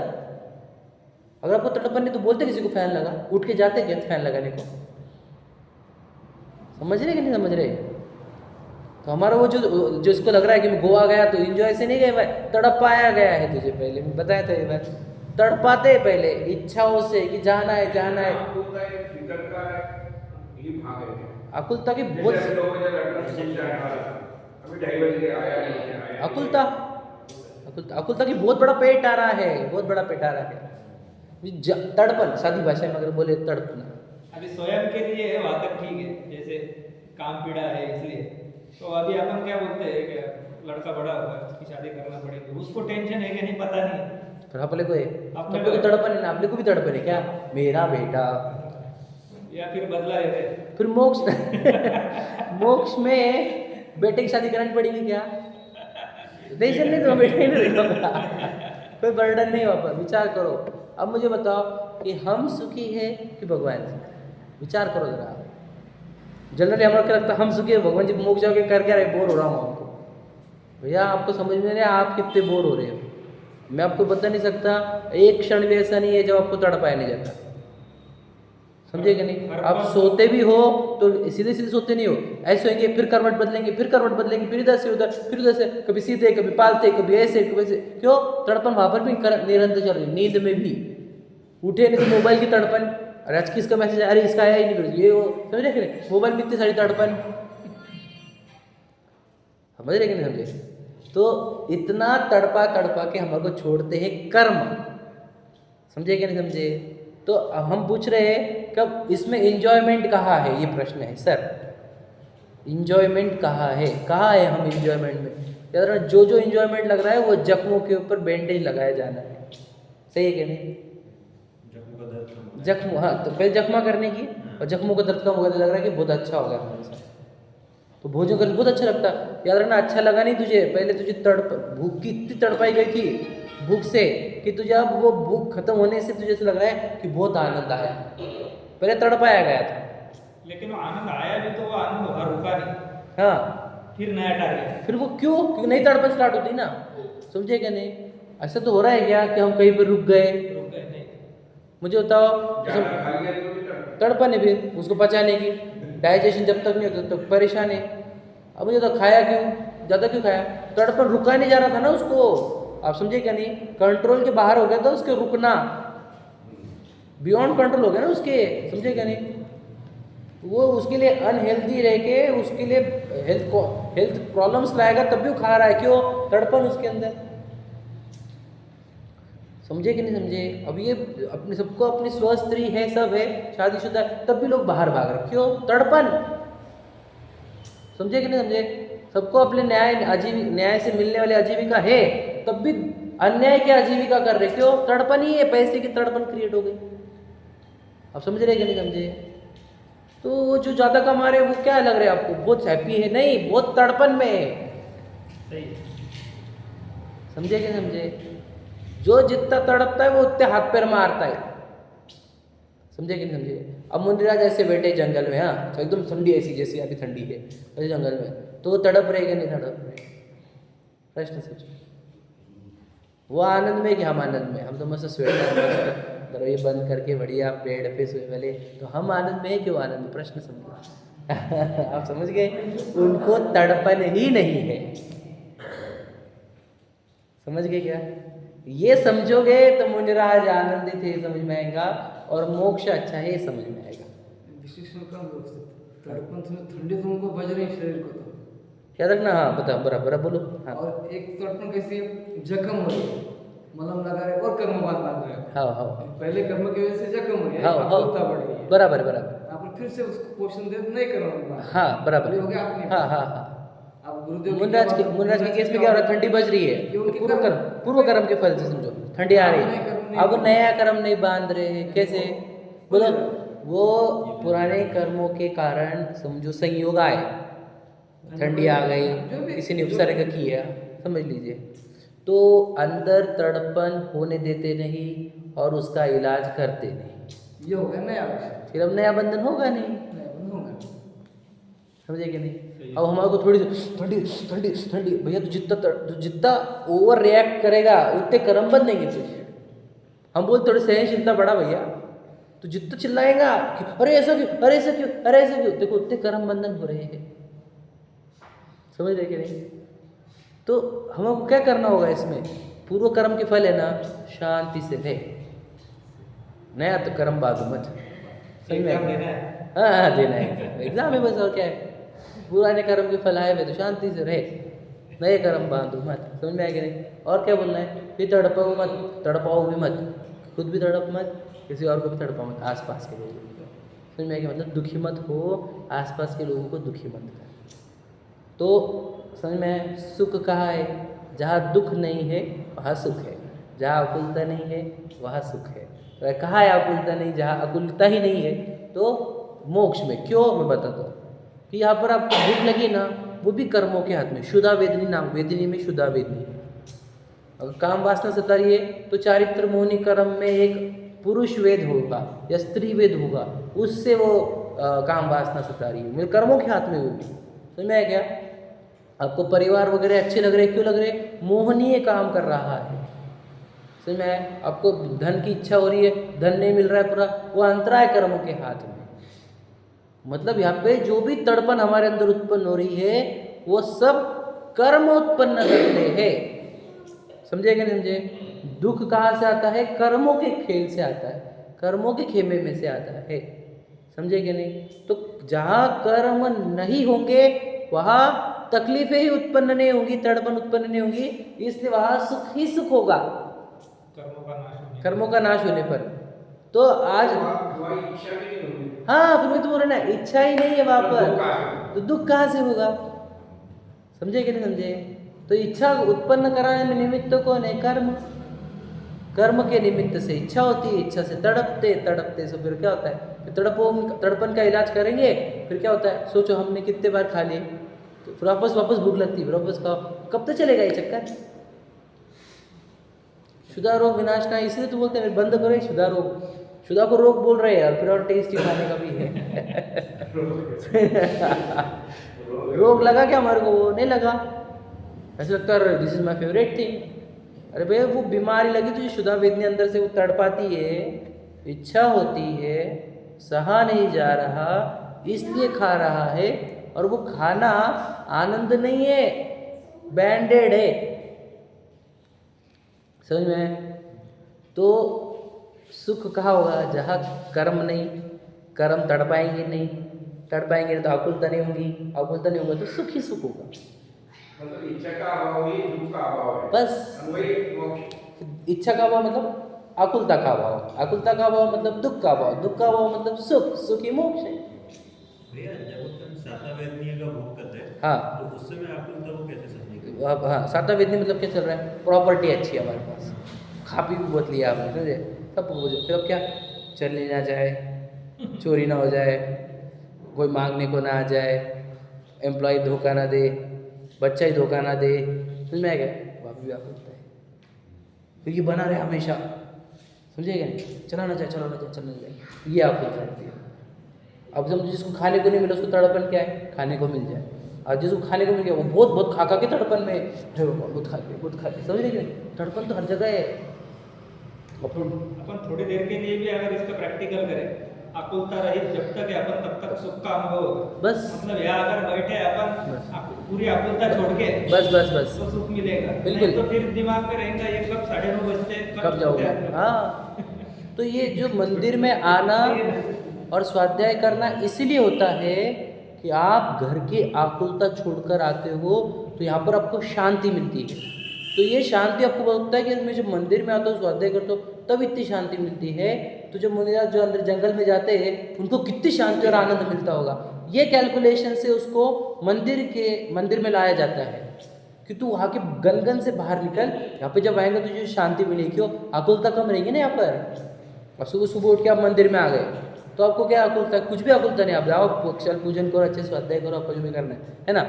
अगर आपको तड़पन नहीं तो बोलते किसी को फैन लगा, उठ के जाते क्या फैन लगाने को? समझ रहे कि नहीं समझ रहे? तो हमारा वो जो जिसको लग रहा है कि मैं गोवा गया तो एंजॉय से नहीं गए भाई, तड़पाया गया है तुझे, पहले मैं बताया था ये बात, तड़पाते पहले इच्छाओं से कि जाना है जाना है। अकुलता की बहुत अकुलता अकुलता की बहुत बड़ा पेट आ रहा है, बहुत बड़ा पेट आ रहा है। तड़पन, सादी भाषा में अगर बोले तड़पना। अभी स्वयं के लिए है वहाँ तक ठीक है, जैसे काम पीड़ा है इसलिए, तो अभी अपन क्या बोलते हैं कि लड़का बड़ा हुआ है उसकी शादी करना पड़ेगी, उसको टेंशन है कि नहीं पता नहीं, पर अपने को है, अपने को तड़पन है ना, अपने को भी तड़पन है क्या, मेरा बेटा, या फिर बदला है फिर मोक्ष मोक्ष में बेटे की शादी करानी पड़ेगी क्या, टेंशन नहीं तो बेटे नहीं रहेगा, कोई बर्डन नहीं वहाँ पर। विचार करो, अब मुझे बताओ कि हम सुखी है कि भगवान जी, विचार करो जरा। जनरली हमारा क्या लगता है, हम सुखी है भगवान जी मोक्ष जाके कर क्या रहे, बोर हो रहा हूँ आपको। भैया आपको समझ में नहीं आप कितने बोर हो रहे हो, मैं आपको बता नहीं सकता, एक क्षण भी ऐसा नहीं है जब आपको तड़पाया नहीं जाता, समझे कि नहीं। आप सोते भी हो तो सीधे सीधे सोते नहीं हो, ऐसे होंगे फिर करवट बदलेंगे, फिर करवट बदलेंगे, फिर इधर से उधर, फिर उधर से, कभी सीधे कभी पालते, कभी ऐसे कभी ऐसे, क्यों, तड़पन वहां पर भी निरंतर चल रही, नींद में भी। उठे नहीं तो मोबाइल की तड़पन, अरे आज किसका मैसेज, अरे इसका आया ही नहीं, फिर ये वो, समझ रहे कि नहीं, मोबाइल में इतनी सारी तड़पन, समझ रहे कि नहीं समझे। तो इतना तड़पा तड़पा के हमारे को छोड़ते हैं कर्म, समझे कि नहीं समझे। तो अब हम पूछ रहे हैं कब इसमें इंजॉयमेंट कहाँ है, ये प्रश्न है सर, इंजॉयमेंट कहाँ है हम इंजॉयमेंट में, याद रखना जो जो इंजॉयमेंट लग रहा है वो जख्मों के ऊपर बैंडेज लगाया जाना है, सही है कि नहीं। जख्म, हाँ, तो पहले जख्मा करने की, और जख्मों का दर्द कम होगा तो लग रहा है कि बहुत अच्छा होगा हमारे साथ, तो भोजन करके बहुत अच्छा लगता। याद रखना अच्छा लगा नहीं तुझे, पहले तुझे भूख की इतनी तड़पाई गई थी भूख से कि तुझे अब वो भूख खत्म होने से तुझे ऐसा लग रहा है कि बहुत आनंद आया, पहले तड़पाया गया था। लेकिन वो आनंद आया भी तो वो आनंद वहाँ रुका नहीं, हाँ, फिर नया टारगेट, फिर वो क्यों, क्योंकि नई तड़पन स्टार्ट होती ना, समझे क्या नहीं। ऐसा तो हो रहा है क्या कि हम कहीं पर रुक गए, नहीं। मुझे बताओ, तड़पन है फिर उसको पचाने की, डाइजेशन जब तक नहीं होता तब परेशान है। अब मुझे तो खाया क्यों, ज़्यादा क्यों खाया, तड़पन रुका नहीं जा रहा था ना उसको, आप समझे क्या नहीं, कंट्रोल के बाहर हो गया था उसके रुकना, बियॉन्ड कंट्रोल हो गया ना उसके, समझे क्या नहीं। वो उसके लिए अनहेल्दी रह के उसके लिए हेल्थ प्रॉब्लम्स लाएगा तब भी वो खा रहा है, क्यों, तड़पन उसके अंदर, समझे कि नहीं समझे। अब ये अपने सबको अपनी स्त्री है, सब है, शादीशुदा, तब भी लोग बाहर भाग रहे, क्यों, तड़पन, समझे कि नहीं समझे। सबको अपने न्याय से मिलने वाली आजीविका है, तब भी अन्याय की आजीविका कर रहे, क्यों, तड़पन ही है, पैसे की तड़पन क्रिएट हो गई। आप समझ रहे कि नहीं समझे। तो वो जो ज़्यादा कमा रहे वो क्या लग रहा है आपको, बहुत हैप्पी है, नहीं, बहुत तड़पन में है, सही, समझे कि नहीं समझे। जो जितना तड़पता है वो उतने हाथ पैर मारता है, समझे कि नहीं समझे। अब मुनिराज ऐसे बैठे जंगल में, हाँ, तो एकदम ठंडी, ऐसी जैसी अभी ठंडी है ऐसे जंगल में, तो वो तड़प रहे कि नहीं तड़प रहे, प्रश्न सोचो। वो आनंद में कि हम आनंद में, हम तो मस्त स्वेटर दरवाजे बंद करके बढ़िया पेड़ पे सोए वाले, तो हम आनंद में है कि वो आनंद में, प्रश्न समझो। आप समझ गए, उनको तड़पन ही नहीं है, समझ गए क्या। ये समझोगे तो मुनिराज आनंदित है, समझ में आएगा, और मोक्ष अच्छा है, समझ में आएगा। तड़पन से ठंडी तो उनको बज रही शरीर को, तो याद रखना, हाँ, बता, बराबर बोलो, हाँ। और एक तड़पन कैसी जख्म हो रही, मलहम लगा रहे और कर्म बांध रहे, हाँ हाँ पहले कर्म की वजह से जख्म हो रही है, हाँ हाँ, आकुलता बढ़ गई है, बराबर बराबर, आप फिर से उसको पोषण दे नहीं कर्म, हाँ बराबर, हो गया अपने, हाँ हाँ हाँ। अब गुरुदेव मुनिराज के केस में क्या हो रहा है, ठंडी बज रही है, तो पूर्व कर्म के फल से समझो ठंडी आ रही है, अब नया कर्म नहीं बांध रहे हैं, कैसे बोलो, वो पुराने कर्मों के कारण समझो संयोग आए, ठंडी आ गई, किसी ने उपसर्ग किया, समझ लीजिए, तो अंदर तड़पन होने देते नहीं और उसका इलाज करते नहीं, ये हो गया नया, फिर अब नया बंधन होगा नहीं, समझे कि नहीं। अब हमारे को थोड़ी ठंडी ठंडी ठंडी, भैया तो जितना ओवर रिएक्ट करेगा उतने कर्म बंधेंगे तुझे। हम बोलते थोड़ी सहनशीलता बढ़ा भैया, तो जितना चिल्लाएगा कि अरे ऐसा क्यों, अरे ऐसा क्यों, अरे ऐसा क्यों, देखो उतने कर्म बंधन हो रहे हैं, समझ रहे कि नहीं? तो हमको क्या करना होगा इसमें? पूर्व कर्म के फल है ना, शांति से रहे, नया तो कर्म बाजू मत। समझ में एग्जाम आया? देना है। हाँ देना है, एग्जाम है बस, और क्या है? पुराने कर्म के फल आए हुए तो शांति से रहे, नए कर्म बांधो मत। समझ में आया कि नहीं? और क्या बोलना है? फिर तड़पाओ मत, तड़पाओ भी मत, खुद भी तड़प मत, किसी और को भी तड़पाओ मत, आसपास के लोगों को। समझ में आया कि मतलब दुखी मत हो, आसपास के लोगों को दुखी मत करो। तो समझ में, सुख कहाँ है? जहाँ दुख नहीं है वहाँ सुख है, जहाँ अकुलता नहीं है वहाँ सुख है। तो कहाँ है अकुलता नहीं? जहाँ अकुलता ही नहीं है तो मोक्ष में। क्यों? मैं बताता हूँ कि यहाँ पर आपको भूख लगी ना, वो भी कर्मों के हाथ में। शुदा वेदनी नाम, वेदनी में शुदा वेदनी। अगर काम वासना सता रही है तो चारित्र मोहिनी कर्म में एक पुरुष वेद होगा या स्त्री वेद होगा, उससे वो काम वासना सता रही है, मेरे कर्मों के हाथ में होगी। समझ में आया क्या? आपको परिवार वगैरह अच्छे लग रहे, क्यों लग रहे? मोहनीय काम कर रहा है। समझ में आया? आपको धन की इच्छा हो रही है, धन नहीं मिल रहा है पूरा, वो अंतराय कर्मों के हाथ में। मतलब यहाँ पे जो भी तड़पन हमारे अंदर उत्पन्न हो रही है वो सब कर्म उत्पन्न करते हैं। समझे कि नहीं समझे? दुख कहाँ से आता है? कर्मों के खेल से आता है, कर्मों के खेमे में से आता है। समझे कि नहीं? तो जहाँ कर्म नहीं होंगे वहाँ तकलीफें ही उत्पन्न नहीं होंगी, तड़पन उत्पन्न नहीं होंगी, इसलिए वहाँ सुख ही सुख होगा, कर्मों का नाश होने पर। तो आज हाँ, फिर मैं तो बोल रहा ना, इच्छा ही नहीं है वहाँ पर, तो दुख कहाँ से होगा? समझे कि नहीं समझे? तो इच्छा उत्पन्न कराने में निमित्त कौन है? कर्म। कर्म के निमित्त से इच्छा होती है, इच्छा से तड़पते तड़पते से फिर क्या होता है? फिर तड़पन का इलाज करेंगे, फिर क्या होता है? सोचो हमने कितने बार खा लिए, तो फिर वापस भूख लगती है, फिर वापस खाओ, कब तक चलेगा ये चक्कर? शुदा रोग विनाश का, इसलिए तो बोलते हैं बंद करो शुदा रोग। शुदा को रोग बोल रहे हैं यार, फिर और टेस्टी खाने का भी है। रोग लगा क्या हमारे को? वो नहीं लगा, ऐसा लगता है this is my favourite thing. अरे भैया वो बीमारी लगी तुझे, शुदा वेदनी अंदर से वो तड़पाती है, इच्छा होती है, सहा नहीं जा रहा इसलिए खा रहा है, और वो खाना आनंद नहीं है, बैंडेड है। समझ में? तो सुख कहाँ होगा? जहाँ कर्म नहीं, कर्म तड़पाएंगे नहीं, तड़पाएंगे नहीं तो आकुलता नहीं होगी, आकुलता नहीं होगा तो सुख ही सुख होगा। मतलब इच्छा का अभाव ही दुख का अभाव है, बस वही मोक्ष। इच्छा का अभाव मतलब आकुलता का अभाव, आकुलता का अभाव मतलब दुख का अभाव, दुख का अभाव मतलब सुख, सुख ही मोक्ष है। भैया जब अपन साता वेदनीय का भोग करते हैं, हाँ, तो उस समय आकुलता को कैसे समझेंगे? हाँ, साता वेदनी मतलब क्या चल रहा है? प्रॉपर्टी अच्छी है हमारे पास, खा पी भी बहुत लिया आपने, समझे? सब कुछ, फिर अब क्या? चलने ना जाए, चोरी ना हो जाए, कोई मांगने को ना आ जाए, एम्प्लॉय धोखा ना दे, बच्चा ही धोखा ना दे, समझ में आ गया? वहाँ भी आकुलता है, फिर ये बना रहे हमेशा, समझेगा? चलाना चाहे, चलाना चाहे, चलना चाहे, ये आकुलता रहती है। अब जब जिसको खाने को नहीं मिला उसको तड़पन क्या है? खाने को मिल जाए। और जिसको खाने को मिल गया वो बहुत खा के तड़पन में, अरे बहुत खा के, समझ रहे? तड़पन तो हर जगह है। अपन थोड़ी देर के लिए भी अगर इसका प्रैक्टिकल करें, आकुलता रहित जब तक है अपन तब तक सुख का अनुभव होगा। बस। मतलब यहाँ अगर बैठे अपन बस। पूरी आकुलता छोड़ के बस तो सुख मिलेगा। बिल्कुल। नहीं तो फिर दिमाग में रहेगा ये कब 9:30 बजते, कब जाओगे? हाँ, तो ये जो मंदिर में आना और स्वाध्याय करना इसीलिए होता है कि आप घर की आकुलता छोड़कर आते हो, तो यहाँ पर आपको शांति मिलती है। तो ये शांति आपको बोलता है कि मैं जब मंदिर में आता हूँ, स्वाध्याय करता हूँ, तब इतनी शांति मिलती है। तो जब मुनिराज जो अंदर जंगल में जाते हैं उनको कितनी शांति और आनंद मिलता होगा। ये कैलकुलेशन से उसको मंदिर में लाया जाता है कि तू वहाँ के गनगन से बाहर निकल, यहाँ पे जब आएंगे तुझे शांति मिलेगी। क्यों? आकुलता कम रहेगी ना यहाँ पर। और सुबह उठ के आप मंदिर में आ गए तो आपको क्या आकुलता है? कुछ भी आकुलता नहीं। आप जाओ, अक्षर पूजन करो, अच्छे से स्वाध्याय करो, आपको जो भी करना है ना।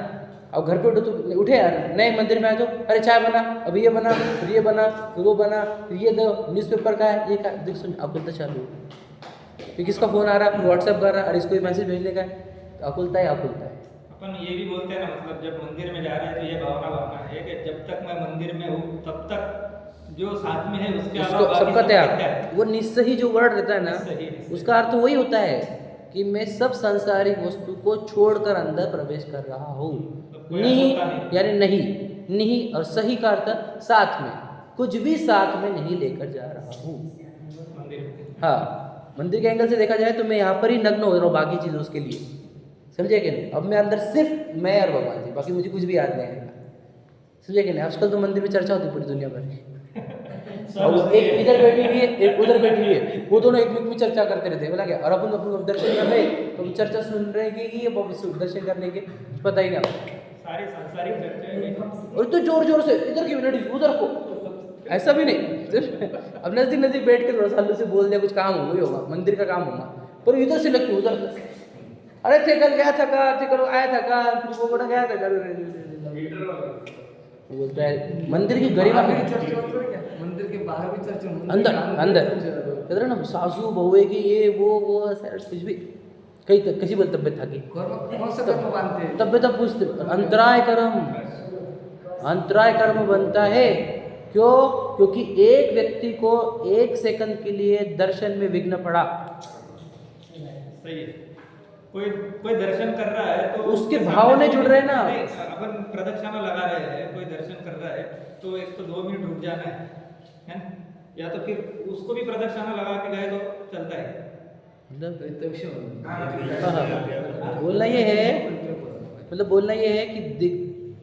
अब घर पे उठो तो उठे यार, नए मंदिर में आ जाओ, अरे चाय बना, अब ये बना, फिर ये बना, फिर वो बना, फिर ये दो, न्यूज़पेपर का है, ये का देख, सुन, आकुलता चालू। फिर किसका फ़ोन आ रहा है, फिर व्हाट्सएप कर रहा है, अरे इसको मैसेज भेजने का है, तो आकुलता है। अपन ये भी बोलते हैं ना, मतलब जब मंदिर में जा रहे हैं तो ये भावना है कि जब तक मैं मंदिर में हूँ तब तक जो साथ में है उसके उसको अलावा बाकी सबका सब त्याग, त्याग। वो निस्सही जो वर्ड रहता है ना, निस्सही। उसका अर्थ वही होता है कि मैं सब सांसारिक वस्तु को छोड़कर अंदर प्रवेश कर रहा हूँ। कोई नहीं असलता नहीं। यानी नहीं और सही का अर्थ साथ में, कुछ भी साथ में नहीं लेकर जा रहा हूँ। मंदिर हाँ, मंदिर के एंगल से देखा जाए तो मैं यहाँ पर ही नग्न हो रहा हूँ बाकी चीज़ों के लिए, समझे कि नहीं। अब मैं अंदर सिर्फ मैं और भगवान जी, बाकी मुझे कुछ भी याद नहीं आएगा, समझे कि नहीं। आजकल तो मंदिर में चर्चा होती है पूरी दुनिया भर। और एक इधर बैठी हुई है, एक उधर बैठी हुई है, वो दोनों एक में चर्चा करते रहते हैं। बोला क्या, और अपन अपन दर्शन कर रहे तो हम चर्चा सुन रहे हैं कि ये दर्शन करने के पता ही नहीं। सारी सांसारिक चर्चा और तो जोर जोर से इधर की मिनट उधर को, ऐसा भी नहीं, सिर्फ अब नजदीक बैठ के थोड़ा सालों से बोल दिया, कुछ काम होगा, मंदिर का काम होगा, पर इधर से लग के उधर, अरे थे कल गया था का, थे कल आया था का, फिर वो बड़ा गया था कल, बोलता है मंदिर की गरिमा बाहर भी चर्चा होती है क्या? मंदिर के बाहर भी चर्चा होती है, अंदर अंदर चर्चा कहते रहे ना, सासू बहू है कि ये वो कुछ भी कई कसी बोल तबियत था कि कौन सा कर्म बांधते हैं? तबियत पूछते, अंतराय कर्म बनता है। क्यों? क्योंकि एक व्यक्ति को 1 सेकंड के लिए दर्शन में विघ्न पड़ा, सही है। कोई दर्शन कर रहा है तो उसके भाव नहीं जुड़ रहे ना। नहीं, अपन प्रदक्षिणा लगा रहे हैं, कोई दर्शन कर रहा है तो एक तो 2 मिनट रुक जाना है ना? या तो फिर उसको भी प्रदक्षिणा लगा के गए तो चलता है। तो विषय होता हाँ, बोलना ये है, मतलब बोलना ये है कि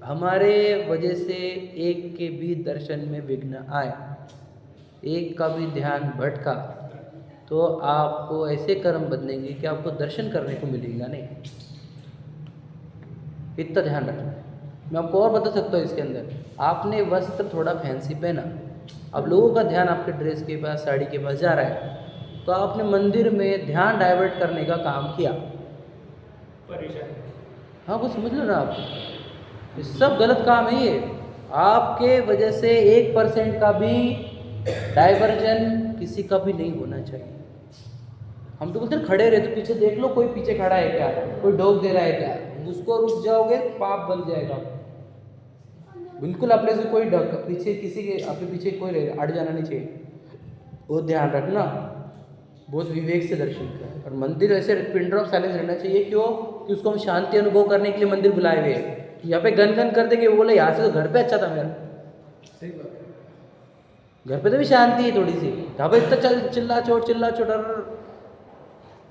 हमारे वजह से एक के भी दर्शन में विघ्न आए, एक का भी ध्यान भटका, तो आपको ऐसे कर्म बदलेंगे कि आपको दर्शन करने को मिलेगा नहीं। इतना ध्यान रखना है। मैं आपको और बता सकता हूँ इसके अंदर, आपने वस्त्र थोड़ा फैंसी पहना, अब लोगों का ध्यान आपके ड्रेस के पास, साड़ी के पास जा रहा है, तो आपने मंदिर में ध्यान डाइवर्ट करने का काम किया। परेशान हाँ, वो समझ लो ना आप, ये सब गलत काम है। ये आपके वजह से 1% का भी डाइवर्जन किसी का भी नहीं होना चाहिए। हम तो बोलते हैं खड़े रहे तो पीछे देख लो, कोई पीछे खड़ा है क्या, कोई डोक दे रहा है क्या, उसको रुक जाओगे पाप बन जाएगा। बिल्कुल अपने से कोई डक पीछे किसी के आपके पीछे कोई रहेगा, अड़ जाना नहीं चाहिए, वो ध्यान रखना। बहुत विवेक से दर्शन करें। और मंदिर ऐसे पिन ड्रॉप साइलेंस रहना चाहिए। क्यों? कि उसको हम शांति अनुभव करने के लिए मंदिर बुलाए हुए हैं। यहाँ पे गन गन कर देंगे, वो बोले यहाँ से तो घर पे अच्छा था मेरा, सही बात है। घर पे तो भी शांति है थोड़ी सी, यहाँ पे इतना चिल्ला चोट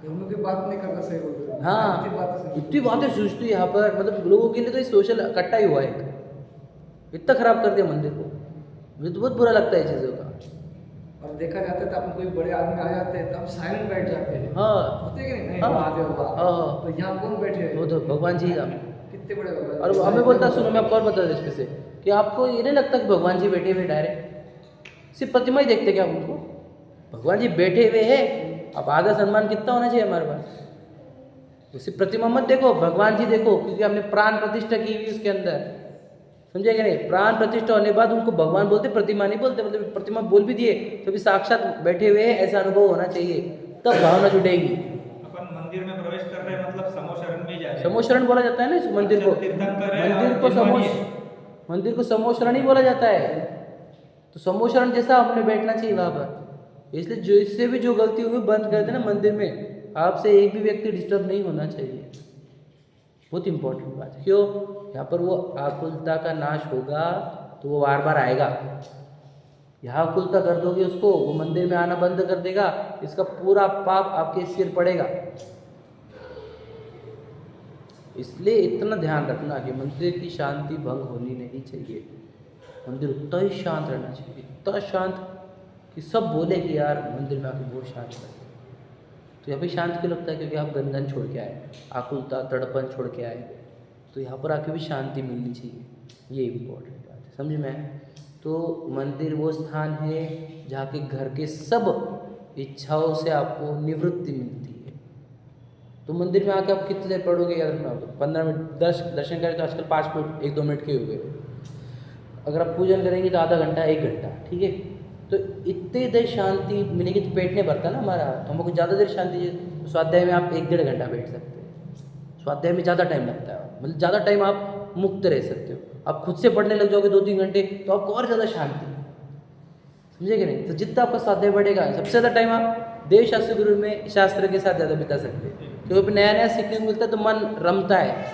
घरों की बात नहीं करना सही बोलते हैं। हाँ, इतनी बातें सोचती है यहाँ पर, मतलब लोगों के लिए तो ये सोशल इकट्ठा ही हुआ है, इतना खराब कर दिया मंदिर को। मुझे तो बहुत बुरा लगता है चीज़ों का। और देखा जाता है तो अपन कोई बड़े आदमी आ जाते हैं तो हम साइलेंट बैठ जाते हैं। हाँ, होते कि नहीं? हाँ, महादेव बाबा। हाँ। तो यहाँ कौन बैठे हैं? वो तो भगवान जी आप, कितने बड़े भगवान। और हमें बोलता, सुनो मैं आपको और बता दें इसमें से, कि आपको ये नहीं लगता कि भगवान जी बैठे हुए डायरेक्ट सिर्फ प्रतिमा ही देखते क्या उनको? भगवान जी बैठे हुए हैं, अब आधा सम्मान कितना होना चाहिए हमारे पास? तो सिर्फ प्रतिमा मत देखो, भगवान जी देखो, क्योंकि हमने प्राण प्रतिष्ठा की हुई उसके अंदर, समझे कि नहीं? प्राण प्रतिष्ठा होने के बाद उनको भगवान बोलते, प्रतिमा नहीं बोलते। मतलब प्रतिमा बोल भी दिए तो भी साक्षात बैठे हुए ऐसा अनुभव होना चाहिए, तब भावना जुड़ेगी। अपन मंदिर में प्रवेश कर रहे हैं मतलब समोशरण में जा रहे हैं। समोशरण बोला जाता है ना इस मंदिर को, तीर्थंकर है मंदिर और को मंदिर को समोशरण ही बोला जाता है। तो समोशरण जैसा हमने बैठना चाहिए वहाँ पर। इसलिए जो इससे भी जो गलती हुई बंद कर देना मंदिर में, आपसे एक भी व्यक्ति डिस्टर्ब नहीं होना चाहिए। बहुत इंपॉर्टेंट बात है। क्यों? यहाँ पर वो आकुलता का नाश होगा तो वो बार बार आएगा। यहाँ आकुलता कर दोगे उसको, वो मंदिर में आना बंद कर देगा, इसका पूरा पाप आपके सिर पड़ेगा। इसलिए इतना ध्यान रखना कि मंदिर की शांति भंग होनी नहीं चाहिए। मंदिर उतना ही शांत रहना चाहिए, इतना शांत कि सब बोले कि यार मंदिर में आके बहुत शांत है। तो यहाँ पे शांत क्यों लगता है? क्योंकि आप गंदन छोड़ के आए, आकुलता तड़पन छोड़ के आए, तो यहाँ पर आके भी शांति मिलनी चाहिए। ये इम्पोर्टेंट बात है, समझ में? तो मंदिर वो स्थान है जहाँ के घर के सब इच्छाओं से आपको निवृत्ति मिलती है। तो मंदिर में आके आप कितने देर पढ़ोगे? यार 15 मिनट, 10 दर्शन करें तो आजकल 5 मिनट 1-2 मिनट के हुए। अगर आप पूजन करेंगे तो आधा घंटा 1 घंटा, ठीक है? तो इतनी देर शांति मिलेगी तो पेट नहीं भरता ना हमारा, तो हमको ज़्यादा देर शांति है। तो स्वाध्याय में आप 1-1.5 घंटा बैठ सकते हैं। स्वाध्याय में ज़्यादा टाइम लगता है, मतलब ज़्यादा टाइम आप मुक्त रह सकते हो। आप खुद से पढ़ने लग जाओगे 2-3 घंटे तो आपको और ज़्यादा शांति, समझे कि नहीं? तो जितना आपका स्वाध्याय बढ़ेगा, सबसे ज़्यादा टाइम आप देव शास्त्र गुरु में शास्त्र के साथ ज़्यादा बिता सकते हैं। क्योंकि नया नया सीखने को मिलता है तो मन रमता है,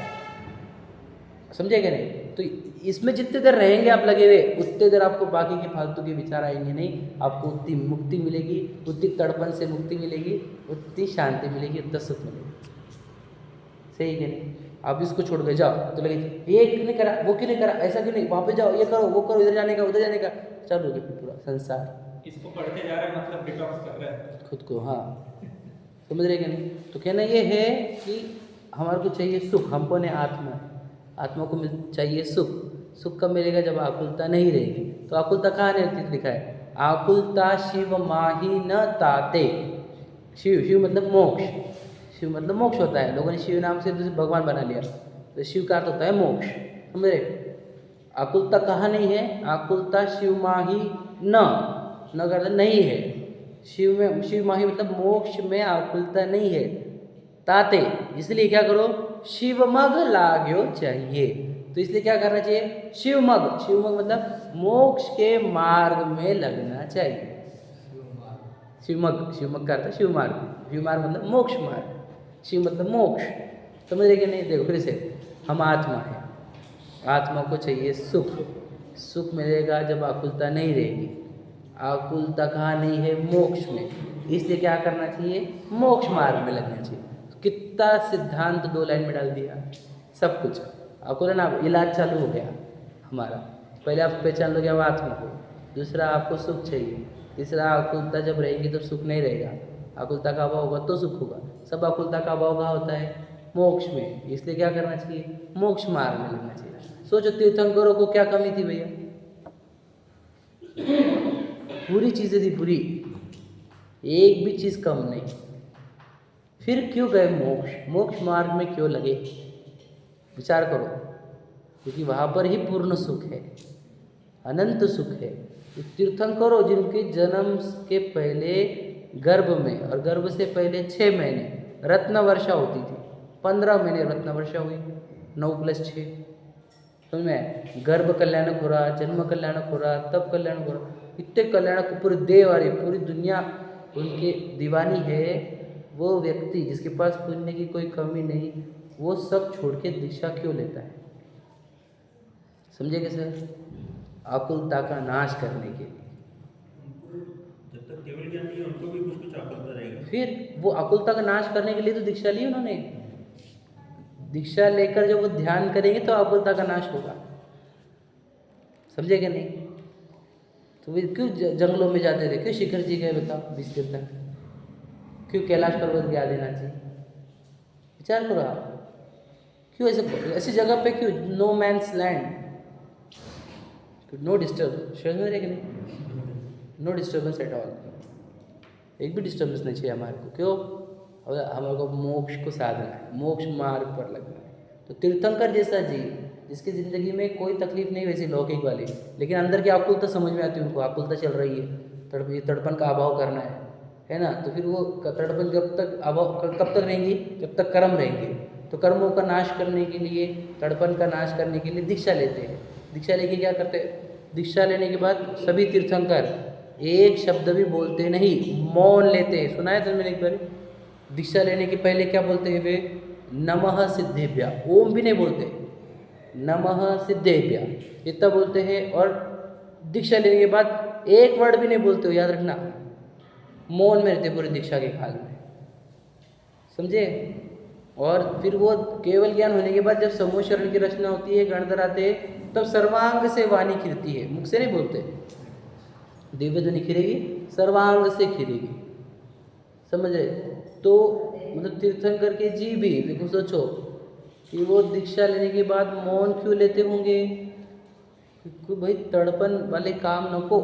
समझे क्या नहीं? तो इसमें जितने देर रहेंगे आप लगे हुए, उतने देर आपको बाकी के फालतू के विचार आएंगे नहीं, आपको उतनी मुक्ति मिलेगी, उतनी तड़पन से मुक्ति मिलेगी, उतनी शांति मिलेगी, उतना सुख मिलेगा। सही है नहीं? आप इसको छोड़ के जाओ तो लगे ये क्यों नहीं करा, वो क्यों नहीं करा, ऐसा क्यों नहीं, वहाँ पे जाओ, ये करो, वो करो, इधर जाने का, उधर जाने का, चालू हो गया पूरा संसार इसको पढ़ते जा रहे हैं मतलब डिटॉक्स कर रहे हैं। खुद को। हाँ, समझ रहे कि नहीं? तो कहना ये है कि हमारे को चाहिए सुख, हमको ने आत्मा को चाहिए सुख। सुख कब मिलेगा? जब आकुलता नहीं रहेगी। तो आकुलता कहाँ नहीं लिखा है? आकुलता शिव माही न ताते। शिव मतलब मोक्ष, शिव मतलब मोक्ष होता है। लोगों ने शिव नाम से भगवान बना लिया, तो शिव का अर्थ होता है मोक्ष, समझ रहे? आकुलता कहाँ नहीं है? आकुलता शिव माही न करता नहीं है। शिव माही मतलब मोक्ष में आकुलता नहीं है। ताते, इसलिए क्या करो? शिवमग लाग्यो चाहिए। तो इसलिए क्या करना चाहिए? शिवमग मतलब मोक्ष के मार्ग में लगना चाहिए। शिवमग का अर्थ है शिव मार्ग मतलब मोक्ष मार्ग, शिव मतलब मोक्ष, समझ रहे कि नहीं? देखो फिर से, हम आत्मा है, आत्मा को चाहिए सुख। सुख मिलेगा जब आकुलता नहीं रहेगी। आकुलता कहाँ नहीं है? मोक्ष में। इसलिए क्या करना चाहिए? मोक्ष मार्ग में लगना चाहिए। कितना सिद्धांत 2 लाइन में डाल दिया, सब कुछ। आपको ना इलाज चालू हो गया हमारा। पहले आप पहचान लो क्या आत्मा को, दूसरा आपको सुख चाहिए, तीसरा आकुलता जब रहेगी तो सुख नहीं रहेगा, आकुलता का अभाव होगा तो सुख होगा। सब आकुलता का अभाव कहाँ होता है? मोक्ष में। इसलिए क्या करना चाहिए? मोक्ष मार्ग में लगना चाहिए। सोचो तीर्थंकरों को क्या कमी थी भैया? पूरी चीज़ें थी, पूरी, एक भी चीज़ कम नहीं। फिर क्यों गए मोक्ष मार्ग में क्यों लगे? विचार करो, क्योंकि वहाँ पर ही पूर्ण सुख है, अनंत सुख है। तीर्थंकरों जिनके जन्म के पहले गर्भ में और गर्भ से पहले 6 महीने रत्न वर्षा होती थी, 15 महीने रत्न वर्षा हुई, 9+6, समझ में? गर्भ कल्याणक हो रहा, जन्म कल्याणक हो रहा, तब कल्याणक हो रहा, इतने कल्याणक पूरे देव आ रही, पूरी दुनिया उनके दीवानी है। वो व्यक्ति जिसके पास पुण्य की कोई कमी नहीं, वो सब छोड़ के दीक्षा क्यों लेता है? समझे कैसे? आकुलता का नाश करने के लिए। जब तक केवल ज्ञान नहीं है उनको भी कुछ आकुलता रहेगा। फिर वो आकुलता का नाश करने के लिए तो दीक्षा ली उन्होंने। दीक्षा लेकर जब वो ध्यान करेंगे तो आकुलता का नाश होगा, समझे कि नहीं? तो वे क्यों जंगलों में जाते थे? क्यों शिखर जी गए बताओ 20 दिन तक? क्यों कैलाश पर्वत गया देना चाहिए? विचार करो आप, क्यों ऐसी जगह पे क्यों? No man's land, no disturb, समझ रहे कि नहीं? नो डिस्टर्बेंस एट ऑल, एक भी डिस्टर्बेंस नहीं चाहिए हमारे को। क्यों? हमारे को मोक्ष को साधना है, मोक्ष मार्ग पर लगना है। तो तीर्थंकर जैसा जी, जिसकी ज़िंदगी में कोई तकलीफ नहीं वैसी लौकिक वाली, लेकिन अंदर की आकुलता समझ में आती है उनको, आकुलता चल रही है, तड़पन का अभाव करना है ना? तो फिर वो तड़पन जब तक अभाव कब तक रहेंगी? जब तक कर्म रहेंगे। तो कर्मों का नाश करने के लिए, तड़पन का नाश करने के लिए दीक्षा लेते हैं। दीक्षा लेके क्या करते हैं? दीक्षा लेने के बाद सभी तीर्थंकर एक शब्द भी बोलते नहीं, मौन लेते हैं। सुना है तुमने एक बार? दीक्षा लेने के पहले क्या बोलते हैं वे? नमः सिद्धेभ्या, ओम भी नहीं बोलते, नमः सिद्धेभ्या इतना बोलते हैं। और दीक्षा लेने के बाद एक वर्ड भी नहीं बोलते हो, याद रखना, मौन में रहते पूरी दीक्षा के काल में, समझे? और फिर वो केवल ज्ञान होने के बाद जब समूह शरण की रचना होती है, गणधर आते हैं, तब सर्वांग से वाणी खिरती है, मुख से नहीं बोलते। दिव्य ध्वनि खिरेगी, सर्वांग से खिरेगी, समझ रहे? तो मतलब तीर्थंकर के जी भी देखो, सोचो कि वो दीक्षा लेने के बाद मौन क्यों लेते होंगे? क्योंकि भाई तड़पन वाले काम न को,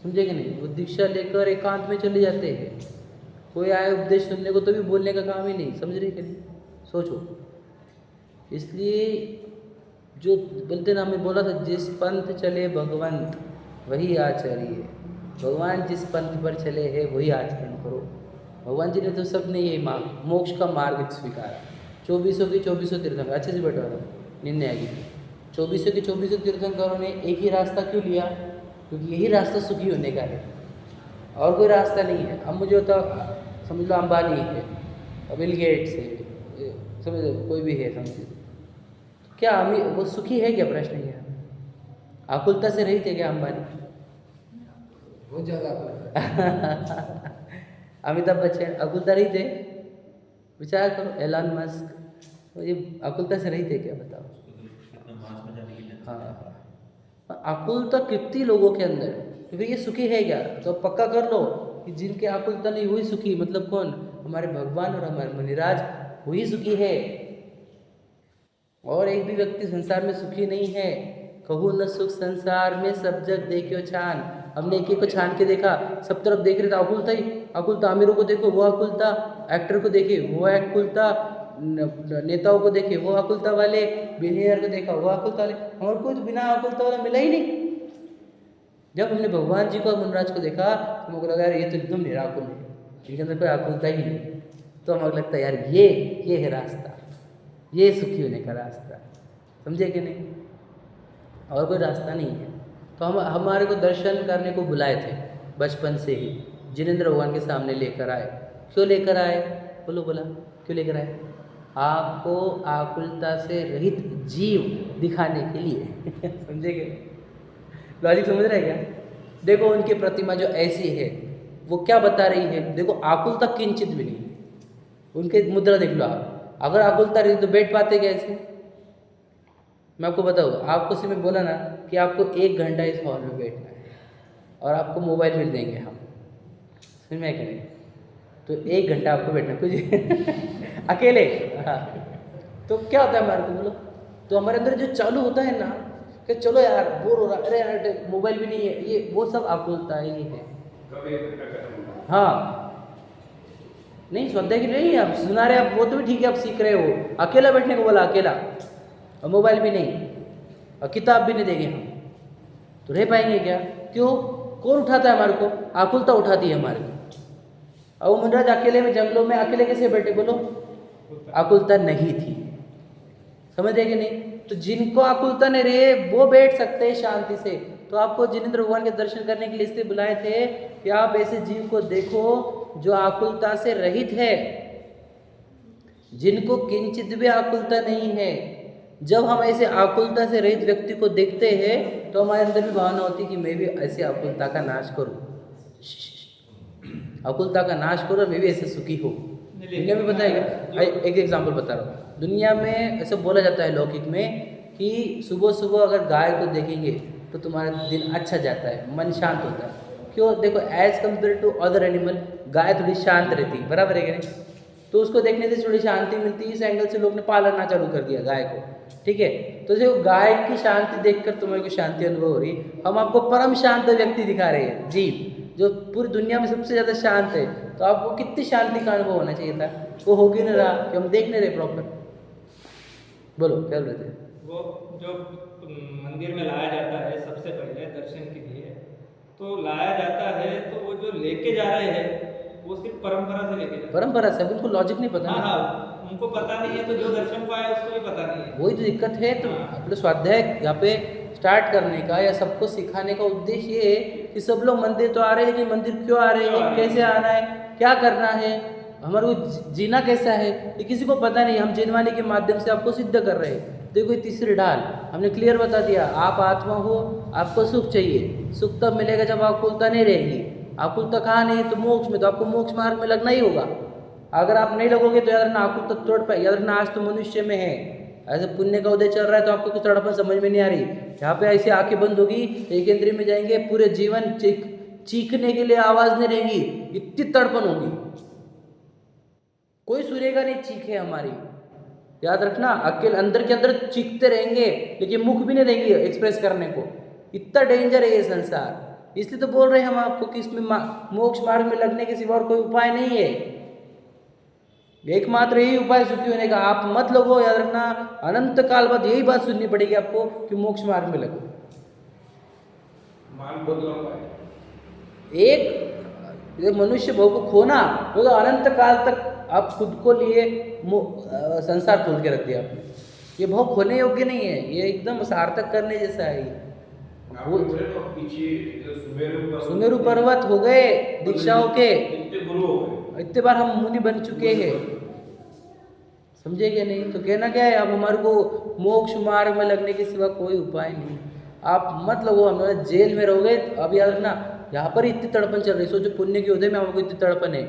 समझे कि नहीं? वो दीक्षा लेकर एकांत में चले जाते हैं, कोई आए उपदेश सुनने को तो भी बोलने का काम ही नहीं, समझ रहे कि नहीं? सोचो। इसलिए जो बोलते ना, हमें बोला था, जिस पंथ चले भगवंत वही आचरिए, भगवान जिस पंथ पर चले हैं वही आचरण करो। भगवान जी ने तो सबने ये मोक्ष का मार्ग स्वीकारा। 2400 के 2400 तीर्थंकर, अच्छे से बैठा था, नींद नहीं आएगी। 2400 के 2400 तीर्थंकरों ने एक ही रास्ता क्यों लिया? क्योंकि यही रास्ता सुखी होने का है, और कोई रास्ता नहीं है। अब मुझे होता समझ लो अंबानी है, बिल गेट्स है, समझ लो कोई भी है समझिए, क्या अमीर वो सुखी है क्या? प्रश्न ये है। आकुलता से रहित है क्या अंबानी? बहुत ज़्यादा आपको अमिताभ बच्चन आकुलता रहित है? विचार करो, एलन मस्क, तो ये आकुलता से रहित है क्या? बताओ। कितना मास में जाने की टेंशन है। हाँ, आकुलता कितनी लोगों के अंदर है, तो फिर ये सुखी है क्या? तो पक्का कर लो कि जिनके आकुलता नहीं वही सुखी, मतलब कौन? हमारे भगवान और हमारे मुनिराज, वही सुखी है। और एक भी व्यक्ति संसार में सुखी नहीं है। कहूँ न सुख संसार में सब जग देखियो छान। हमने एक एक को छान के देखा, सब तरफ देख रहे थे आकुलता ही आकुलता। अमीरों को देखो वो आकुलता, एक्टर को देखे वो आकुलता, नेताओं को देखे वो आकुलता वाले, बिलियनर को देखा वो आकुलता वाले, और कोई तो बिना आकुलता वाला मिला ही नहीं। जब हमने भगवान जी को और मुनराज को देखा तो मुझको लगा यार ये तो एकदम निराकुल है, इनके अंदर कोई आकुलता ही नहीं। तो हमें लगता है यार ये है रास्ता, ये सुखी होने का रास्ता, समझे कि नहीं? और कोई रास्ता नहीं है। तो हम हमारे को दर्शन करने को बुलाए थे बचपन से ही, जिनेंद्र भगवान के सामने लेकर आए। क्यों लेकर आए? बोलो बोला, क्यों लेकर आए? आपको आकुलता से रहित जीव दिखाने के लिए समझे कि लॉजिक समझ रहे हैं क्या? देखो उनकी प्रतिमा जो ऐसी है वो क्या बता रही है? देखो आकुलता किंचित भी नहीं, उनके मुद्रा देख लो आप। अगर आकुलता रही तो बैठ पाते कैसे? मैं आपको बताऊँ, आपको सिर्फ मैं बोला ना कि आपको 1 घंटा इस हॉल में बैठना है और आपको मोबाइल मिल देंगे हम, समझ में करें तो 1 घंटा आपको बैठना कुछ अकेले। हाँ, तो क्या होता है हमारे को बोलो? तो हमारे अंदर जो चालू होता है ना कि चलो यार बोर हो रहा, अरे यार मोबाइल भी नहीं है, ये वो सब आकुलता ही है। कभी प्रकट हाँ, नहीं स्वाध्याय की नहीं, आप सुना रहे, आप वो तो भी ठीक है, आप सीख रहे हो। अकेला बैठने को बोला, अकेला, और मोबाइल भी नहीं और किताब भी नहीं देंगे हम, तो रह पाएंगे क्या? क्यों? कौन उठाता है हमारे को? आकुलता उठाती है हमारे को। और वो मुनराज अकेले में जंगलों में अकेले कैसे बैठे बोलो? आकुलता नहीं थी, समझे कि नहीं? तो जिनको आकुलता नहीं रहे वो बैठ सकते हैं शांति से। तो आपको जिनेंद्र भगवान के दर्शन करने के लिए इसलिए बुलाए थे कि आप ऐसे जीव को देखो जो आकुलता से रहित है, जिनको किंचित भी आकुलता नहीं है। जब हम ऐसे आकुलता से रहित व्यक्ति को देखते हैं तो हमारे अंदर भी भावना होती है कि मैं भी ऐसे आकुलता का नाश करूं, आकुलता का नाश करूं और मैं भी ऐसे सुखी हूँ। दुनिया में पता है क्या? एक एग्जांपल बता रहा हूँ। दुनिया में ऐसे बोला जाता है लौकिक में कि सुबह सुबह अगर गाय को देखेंगे तो तुम्हारा दिन अच्छा जाता है, मन शांत होता है। क्यों? देखो as compare to other animal गाय थोड़ी शांत रहती है, बराबर है कि नहीं? तो उसको देखने से थोड़ी शांति मिलती है, इस एंगल से लोग ने पालना चालू कर दिया गाय को, ठीक है? तो जो गाय की शांति देखकर तुम्हारे को शांति अनुभव हो रही, हम आपको परम शांत व्यक्ति दिखा रहे हैं, जीव जो पूरी दुनिया में सबसे ज़्यादा शांत है। तो आपको कितनी शांति का अनुभव होना चाहिए था, वो हो क्यों नहीं रहा? कि हम देख नहीं रहे प्रॉपर। बोलो क्या बोल रहे थे? वो जो मंदिर में लाया जाता है सबसे पहले दर्शन के लिए, तो लाया जाता है तो वो जो लेके जा रहे हैं वो सिर्फ परंपरा से लेके जाते परंपरा से, उनको लॉजिक नहीं पता हैं। ना। हाँ, उनको पता नहीं है, तो जो दर्शन को आया उसको भी पता नहीं है। वही तो दिक्कत है। तो अपने स्वाध्याय यहाँ पे स्टार्ट करने का या सबको सिखाने का उद्देश्य ये है कि सब लोग मंदिर तो आ रहे हैं, लेकिन मंदिर क्यों आ रहे हैं, कैसे आना है, क्या करना है, हमारे को जीना कैसा है, ये किसी को पता नहीं। हम जिनवानी के माध्यम से आपको सिद्ध कर रहे हैं। देखो ये तीसरी ढाल हमने क्लियर बता दिया, आप आत्मा हो, आपको सुख चाहिए, सुख तब मिलेगा जब आकुलता नहीं रहेगी। आकुलता कहाँ नहीं है? तो मोक्ष में। तो आपको मोक्ष मार्ग में लगना ही होगा। अगर आप नहीं लगोगे तो याद रखना आकुलता तोड़ पाए। याद रखना आज तो मनुष्य में है, ऐसे पुण्य का उदय चल रहा है तो आपको कुछ तड़पन समझ में नहीं आ रही। यहाँ पे ऐसी आंखें बंद होगी, एक इंद्रिय में जाएंगे, पूरे जीवन चीखने के लिए आवाज नहीं रहेगी, इतनी तड़पन होगी, कोई सुनेगा नहीं चीखे हमारी। याद रखना अकेले अंदर के अंदर चीखते रहेंगे लेकिन मुख भी नहीं देंगे एक्सप्रेस करने को। इतना डेंजर है ये संसार। इसलिए तो बोल रहे हैं हम आपको कि इसमें मोक्ष मार्ग में लगने के सिवा और कोई उपाय नहीं है। एकमात्र यही उपाय सुखी होने का। आप मत लगो, याद रखना अनंत काल बाद यही बात सुननी पड़ेगी आपको कि मोक्ष मार्ग में लगो। मान बहुत लंबा है। एक मनुष्य भाव को खोना तो अनंत काल तक आप खुद को लिए संसार खोल के रख दिया आपने। ये भाव खोने योग्य नहीं है, ये एकदम सार्थक करने जैसा है। आपको बोले तो पीछे जो सुमेरु पर्वत हो गए दीक्षाओं के, इतने गुरु हो गए, इतने बार हम मुनि बन चुके हैं, समझे क्या नहीं? तो कहना क्या है, अब हमारे को मोक्ष मार्ग में लगने के सिवा कोई उपाय नहीं। आप मत लगो, हम जेल में रहोगे। अब याद रखना, यहाँ पर इतनी तड़पन चल रही, सोचो पुण्य के उदय में हमको इतनी तड़पन है।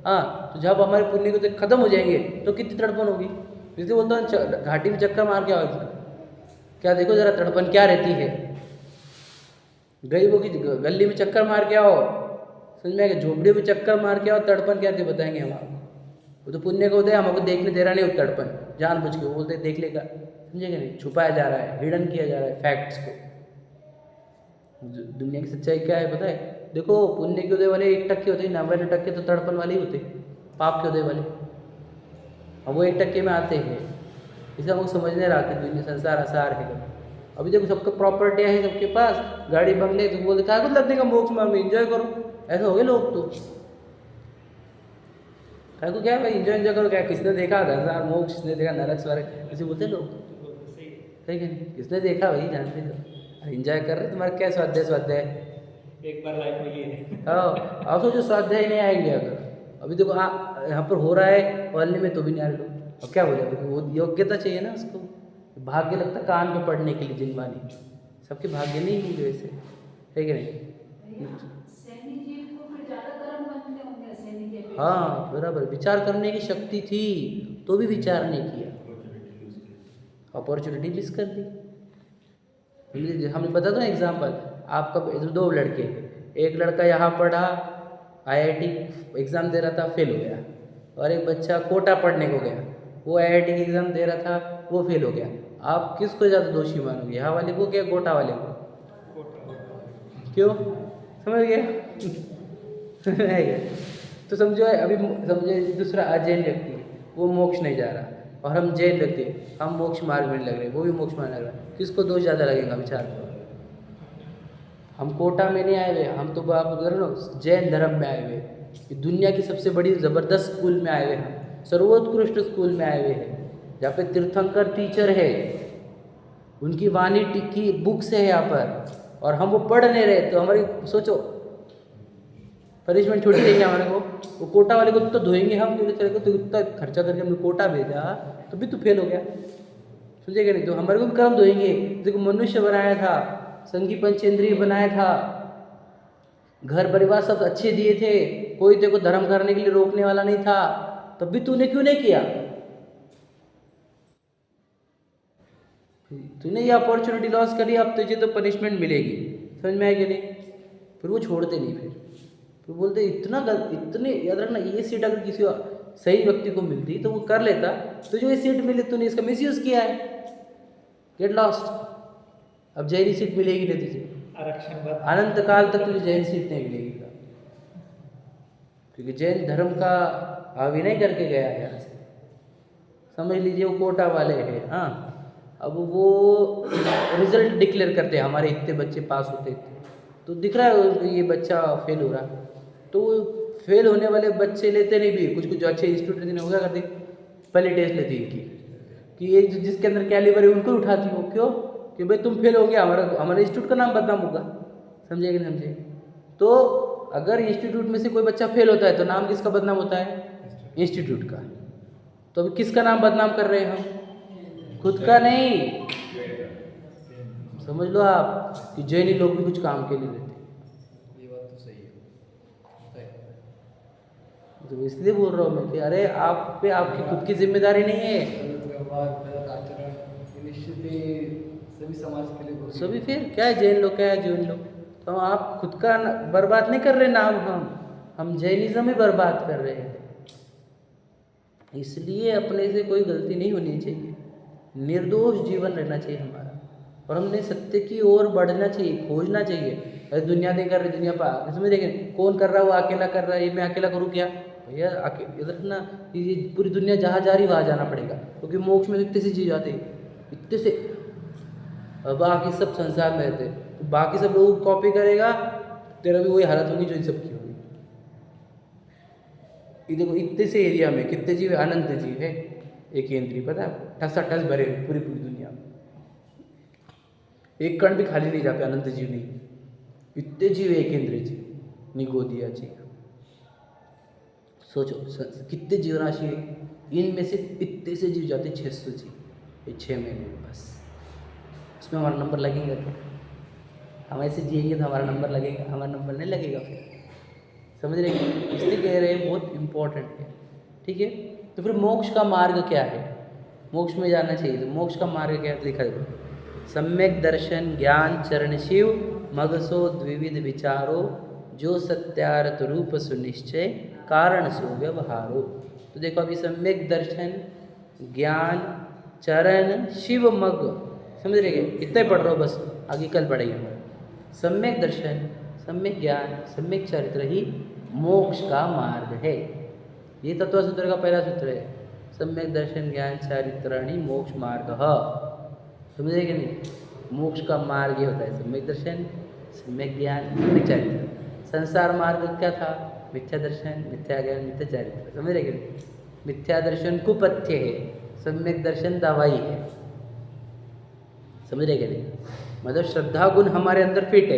हाँ, तो जब हमारे पुण्य के उदय खत्म हो जाएंगे तो कितनी तड़पन होगी। जैसे बोलता हूँ घाटी में चक्कर मार के आओ, क्या देखो जरा तड़पन क्या रहती है। गरीबों की गली में चक्कर मार के आओ, समझ में आएगा। झोपड़ियों में चक्कर मार के आओ, तड़पन क्या बताएंगे हम आपको। वो तो पुण्य का उदय हमको देखने दे रहा नहीं, वो तड़पन जानबूझ के वो बोलते देख लेगा, समझेगा नहीं। छुपाया जा रहा है, हिडन किया जा रहा है फैक्ट्स को। दुनिया की सच्चाई क्या है पता है? देखो पुण्य के उदय वाले 1% होते हैं, 99% तो तड़पन वाले ही होते, पाप के उदय वाले। अब वो 1% में आते हैं, इसे हमको समझने रहा कि दुनिया संसार आसार है। अभी देखो सबको प्रॉपर्टियाँ हैं, सबके पास गाड़ी बंगले, तो बोलते क्या कुछ लगने का मोक्ष में एंजॉय करो। ऐसे हो गए लोग तो, क्या को क्या भाई एंजॉय करो, क्या किसने देखा संसार मोक्ष, किसने देखा नरक स्वर्ग, ऐसे बोलते लोग। सही है नहीं? किसने देखा भाई, जानते हो एंजॉय कर रहे, तुम्हारा क्या स्वाध्याय एक बार लाइफ में ये है। हाँ, आप सोचो स्वाध्याय नहीं आएंगे अगर। अभी देखो यहाँ पर हो रहा है कॉलोनी में, तो भी नहीं आ रहे लोग। अब क्या बोले, वो योग्यता चाहिए ना उसको, भाग्य लगता कान पे पढ़ने के लिए जिनवानी, सबके भाग्य नहीं होंगे वैसे, है कि नहीं? हाँ बराबर, विचार करने की शक्ति थी तो भी विचार नहीं किया, अपॉर्चुनिटी मिस कर दी। हमें बता दो एग्जाम्पल, आपका 2 लड़के, एक लड़का यहाँ पढ़ा IIT एग्ज़ाम दे रहा था, फेल हो गया, और एक बच्चा कोटा पढ़ने को गया, वो IIT की एग्ज़ाम दे रहा था, वो फेल हो गया। आप किसको ज़्यादा दोषी मानोगे, यहाँ वाले को क्या कोटा वाले को? क्यों? समझ गया? तो समझो अभी समझे दूसरा अजैन व्यक्ति है, वो मोक्ष नहीं जा रहा, और हम जैन व्यक्ति हैं, हम मोक्ष मार्ग में नहीं लग रहे, वो भी मोक्ष मार्ग में लग रहा है। किसको दोष ज़्यादा लगेगा, विचार करो। हम कोटा में नहीं आए हुए, हम तो आप उधर ना जैन धर्म में आए हुए, दुनिया की सबसे बड़ी ज़बरदस्त स्कूल में आए हुए, हम सर्वोत्कृष्ट स्कूल में आए हुए हैं, जहाँ पे तीर्थंकर टीचर है, उनकी वाणी की बुक्स है यहाँ पर, और हम वो पढ़ नहीं रहे, तो हमारी सोचो पनिशमेंट छोटी देंगे हमारे को। वो कोटा वाले को तो धोएंगे हम, पूरे तरह को, तो इतना खर्चा करके हमने कोटा भेजा, तो भी तो फेल हो गया, समझेगा नहीं? तो हमारे को भी कर्म धोएंगे। देखो मनुष्य बनाया था, संगी पंचेंद्रिय बनाया था, घर परिवार सब अच्छे दिए थे, कोई तेरे को धर्म करने के लिए रोकने वाला नहीं था, तब भी तूने क्यों नहीं किया? तूने ये अपॉर्चुनिटी लॉस करी, अब तुझे तो पनिशमेंट मिलेगी, समझ में आएगी नहीं? फिर वो छोड़ते नहीं, फिर बोलते इतने याद रखना, ये सीट अगर किसी सही व्यक्ति को मिलती तो वो कर लेता, तो जो ये सीट मिली तूने इसका मिसयूज किया है, गेट लॉस्ट। अब जैनी सीट मिलेगी नहीं तुझे, आरक्षण अनंत काल तक तुझे जैन सीट नहीं मिलेगी, क्योंकि जैन धर्म का अभिनय करके गया है यहाँ से। समझ लीजिए वो कोटा वाले हैं, हाँ, अब वो रिजल्ट डिक्लेयर करते हैं, हमारे इतने बच्चे पास होते थे, तो दिख रहा है ये बच्चा फेल हो रहा, तो फेल होने वाले बच्चे लेते नहीं भी, कुछ जो अच्छे इंस्टीट्यूट ने होगा करते, पहले टेस्ट लेती इनकी, कि ये जिसके अंदर कैलिबर है उनको उठाती हो। क्यों? कि भाई तुम फेल होंगे, हमारे इंस्टीट्यूट का नाम बदनाम होगा, समझे कि नहीं समझे? तो अगर इंस्टीट्यूट में से कोई बच्चा फेल होता है तो नाम किसका बदनाम होता है? इंस्टीट्यूट का। तो अभी किसका नाम बदनाम कर रहे हैं हम? खुद का नहीं। समझ लो आप कि जैनी लोग भी कुछ काम के नहीं देते। ये बात तो सही है। तो इसलिए बोल रहा हूँ मैं कि अरे आप पे आपकी खुद की जिम्मेदारी नहीं है। गलत व्यवहार, गलत आचरण, ये निश्चित ही सभी समाज के लिए बहुत सभी फिर क्या है, जैन लोग क्या है, जैन लोग तो आप खुद का बर्बाद नहीं कर रहे नाम, हम जैनिज्म ही बर्बाद कर रहे हैं। इसलिए अपने से कोई गलती नहीं होनी चाहिए, निर्दोष जीवन रहना चाहिए हमारा, और हमने सत्य की ओर बढ़ना चाहिए, खोजना चाहिए। अरे दुनिया नहीं कर रही, दुनिया पर इसमें देखें कौन कर रहा है, वो अकेला कर रहा है, ये मैं अकेला करूँ क्या भैया? इधर ना ये पूरी दुनिया जहाँ जा रही वहाँ जाना पड़ेगा, क्योंकि मोक्ष में इतने से जी जाते, इतने से, और बाकी सब संसार में रहते, तो बाकी सब लोग कॉपी करेगा, तेरा भी वही हालत होगी जो इन सब की होगी। ये देखो इतने से एरिया में कितने जीव है, अनंत जीव है, एक इंद्रिय पता है, ठस भरे पूरी दुनिया में, एक कण भी खाली नहीं जाते, अनंत जीव नहीं, इतने जीव, एक इंद्रिय जीव, निगोदिया जीव। सोचो कितने जीवराशि है, इनमें से इतने से जीव जाते 600 जीव, ये 6 महीने में बस। उसमें हमारा नंबर लगेगा क्या? हम ऐसे जिएंगे तो हमारा नंबर लगेगा? हमारा नंबर नहीं लगेगा फिर। समझ रहे हैं? इसलिए कह रहे हैं बहुत इम्पोर्टेंट है। ठीक है, तो फिर मोक्ष का मार्ग क्या है? मोक्ष में जाना चाहिए तो मोक्ष का मार्ग क्या है? लिखा है, सम्यक दर्शन ज्ञान चरण शिव मगसो द्विविध विचारो जो सत्यार्थ रूप सुनिश्चय कारण सो व्यवहारो। तो देखो अभी सम्यक दर्शन ज्ञान चरण शिव मग, समझ रहे? इतना ही पढ़ रहा हो बस, आगे कल पढ़ेंगे। सम्यक दर्शन सम्यक ज्ञान सम्यक चरित्र ही मोक्ष का मार्ग है। ये तत्व सूत्र का पहला सूत्र है, सम्यक दर्शन ज्ञान चारित्राणि मोक्ष मार्ग। समझे कि नहीं? मोक्ष का मार्ग ये होता है सम्यक दर्शन सम्यक ज्ञान सम्यक चारित्र। संसार मार्ग क्या था? मिथ्या दर्शन मिथ्या ज्ञान मिथ्या चारित्र। समझ रहे कि नहीं? मिथ्या दर्शन कुपथ्य है, सम्यक दर्शन दवाई समझ रहे कि नहीं? मतलब श्रद्धा गुण हमारे अंदर फिट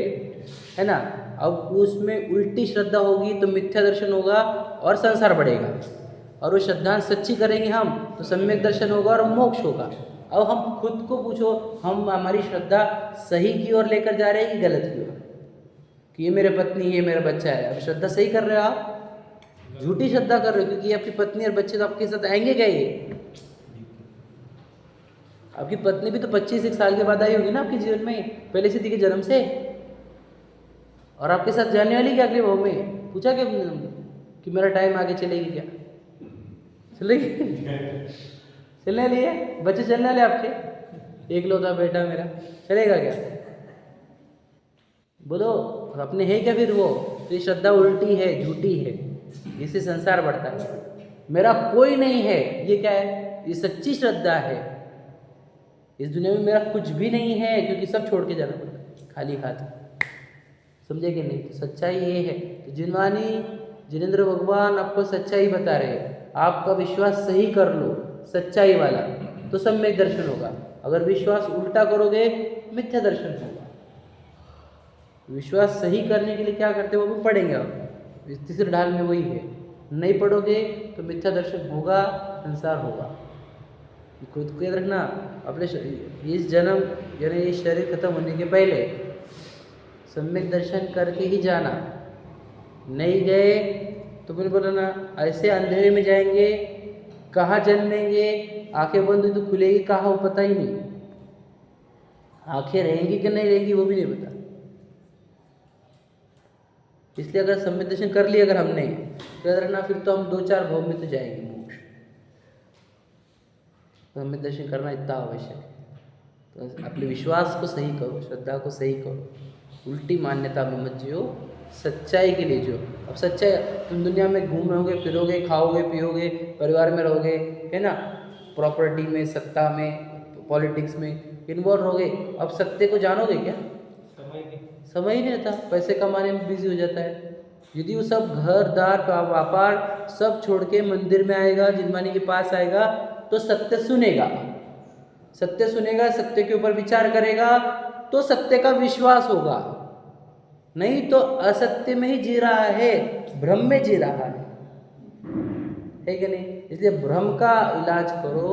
है ना? अब उसमें उल्टी श्रद्धा होगी तो मिथ्या दर्शन होगा और संसार बढ़ेगा, और वो श्रद्धा सच्ची करेंगे हम तो सम्यक दर्शन होगा और मोक्ष होगा। अब हम खुद को पूछो, हम हमारी श्रद्धा सही की ओर लेकर जा रहे हैं कि गलत की ओर? कि ये मेरे पत्नी ये मेरा बच्चा है, अब श्रद्धा सही कर रहे हो आप? झूठी श्रद्धा कर रहे हो, क्योंकि आपकी पत्नी और बच्चे तो आपके साथ आएंगे क्या? ये आपकी पत्नी भी तो 25 साल के बाद आई होगी ना आपके जीवन में, पहले से थी कि जन्म से, और आपके साथ जाने वाली क्या अगले भाव में? पूछा क्या कि मेरा टाइम आगे चलेगी क्या? चलेगी? चलने वाली है? बच्चे चलने वाले आपके? एक लौता बेटा मेरा चलेगा क्या? बोलो, अपने है क्या फिर वो? तो ये श्रद्धा उल्टी है, झूठी है, इससे संसार बढ़ता है। मेरा कोई नहीं है, ये क्या है? ये सच्ची श्रद्धा है। इस दुनिया में मेरा कुछ भी नहीं है, क्योंकि सब छोड़ के जाना पड़ता है खाली हाथ। समझे कि नहीं? तो सच्चाई ये है। तो जिनवानी जिनेंद्र भगवान आपको सच्चाई बता रहे हैं, आपका विश्वास सही कर लो सच्चाई वाला, तो सम्यक दर्शन होगा। अगर विश्वास उल्टा करोगे मिथ्या दर्शन होगा। विश्वास सही करने के लिए क्या करते हो वो भी पढ़ेंगे आप, इस तीसरे ढाल में वही है। नहीं पढ़ोगे तो मिथ्या दर्शन होगा, संसार होगा। खुद को याद रखना, अपने इस जन्म यानी ये शरीर खत्म होने के पहले सम्यक दर्शन करके ही जाना। नहीं गए तो फिर बोला ना, ऐसे अंधेरे में जाएंगे, कहाँ जन्मेंगे, आंखें बंद हुई तो खुलेगी कहाँ वो पता ही नहीं, आंखें रहेंगी कि नहीं रहेंगी वो भी नहीं पता। इसलिए अगर सम्यक दर्शन कर लिया अगर हमने, तो याद रखना फिर तो हम 2-4 भाव में तो जाएंगे मोक्ष। सम्यक दर्शन करना इतना आवश्यक है। तो अपने विश्वास को सही करो, श्रद्धा को सही करो, उल्टी मान्यता में मत जियो, सच्चाई के लिए जियो। अब सच्चाई, तुम दुनिया में घूम रहोगे फिरोगे खाओगे पियोगे परिवार में रहोगे, है ना, प्रॉपर्टी में सत्ता में पॉलिटिक्स में इन्वॉल्व रहोगे, अब सत्य को जानोगे क्या? समय ही नहीं रहता, पैसे कमाने में बिजी हो जाता है। यदि वो सब घर दार व्यापार सब छोड़ के मंदिर में आएगा, जिनवानी के पास आएगा, तो सत्य सुनेगा, सत्य सुनेगा, सत्य के ऊपर विचार करेगा, तो सत्य का विश्वास होगा। नहीं तो असत्य में ही जी रहा है, भ्रम में जी रहा है कि नहीं? इसलिए भ्रम का इलाज करो,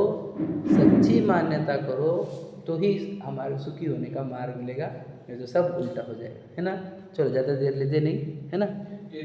सच्ची मान्यता करो, तो ही हमारे सुखी होने का मार्ग मिलेगा, नहीं तो सब उल्टा हो जाएगा, है ना। चलो ज़्यादा देर लेते नहीं, है ना। ये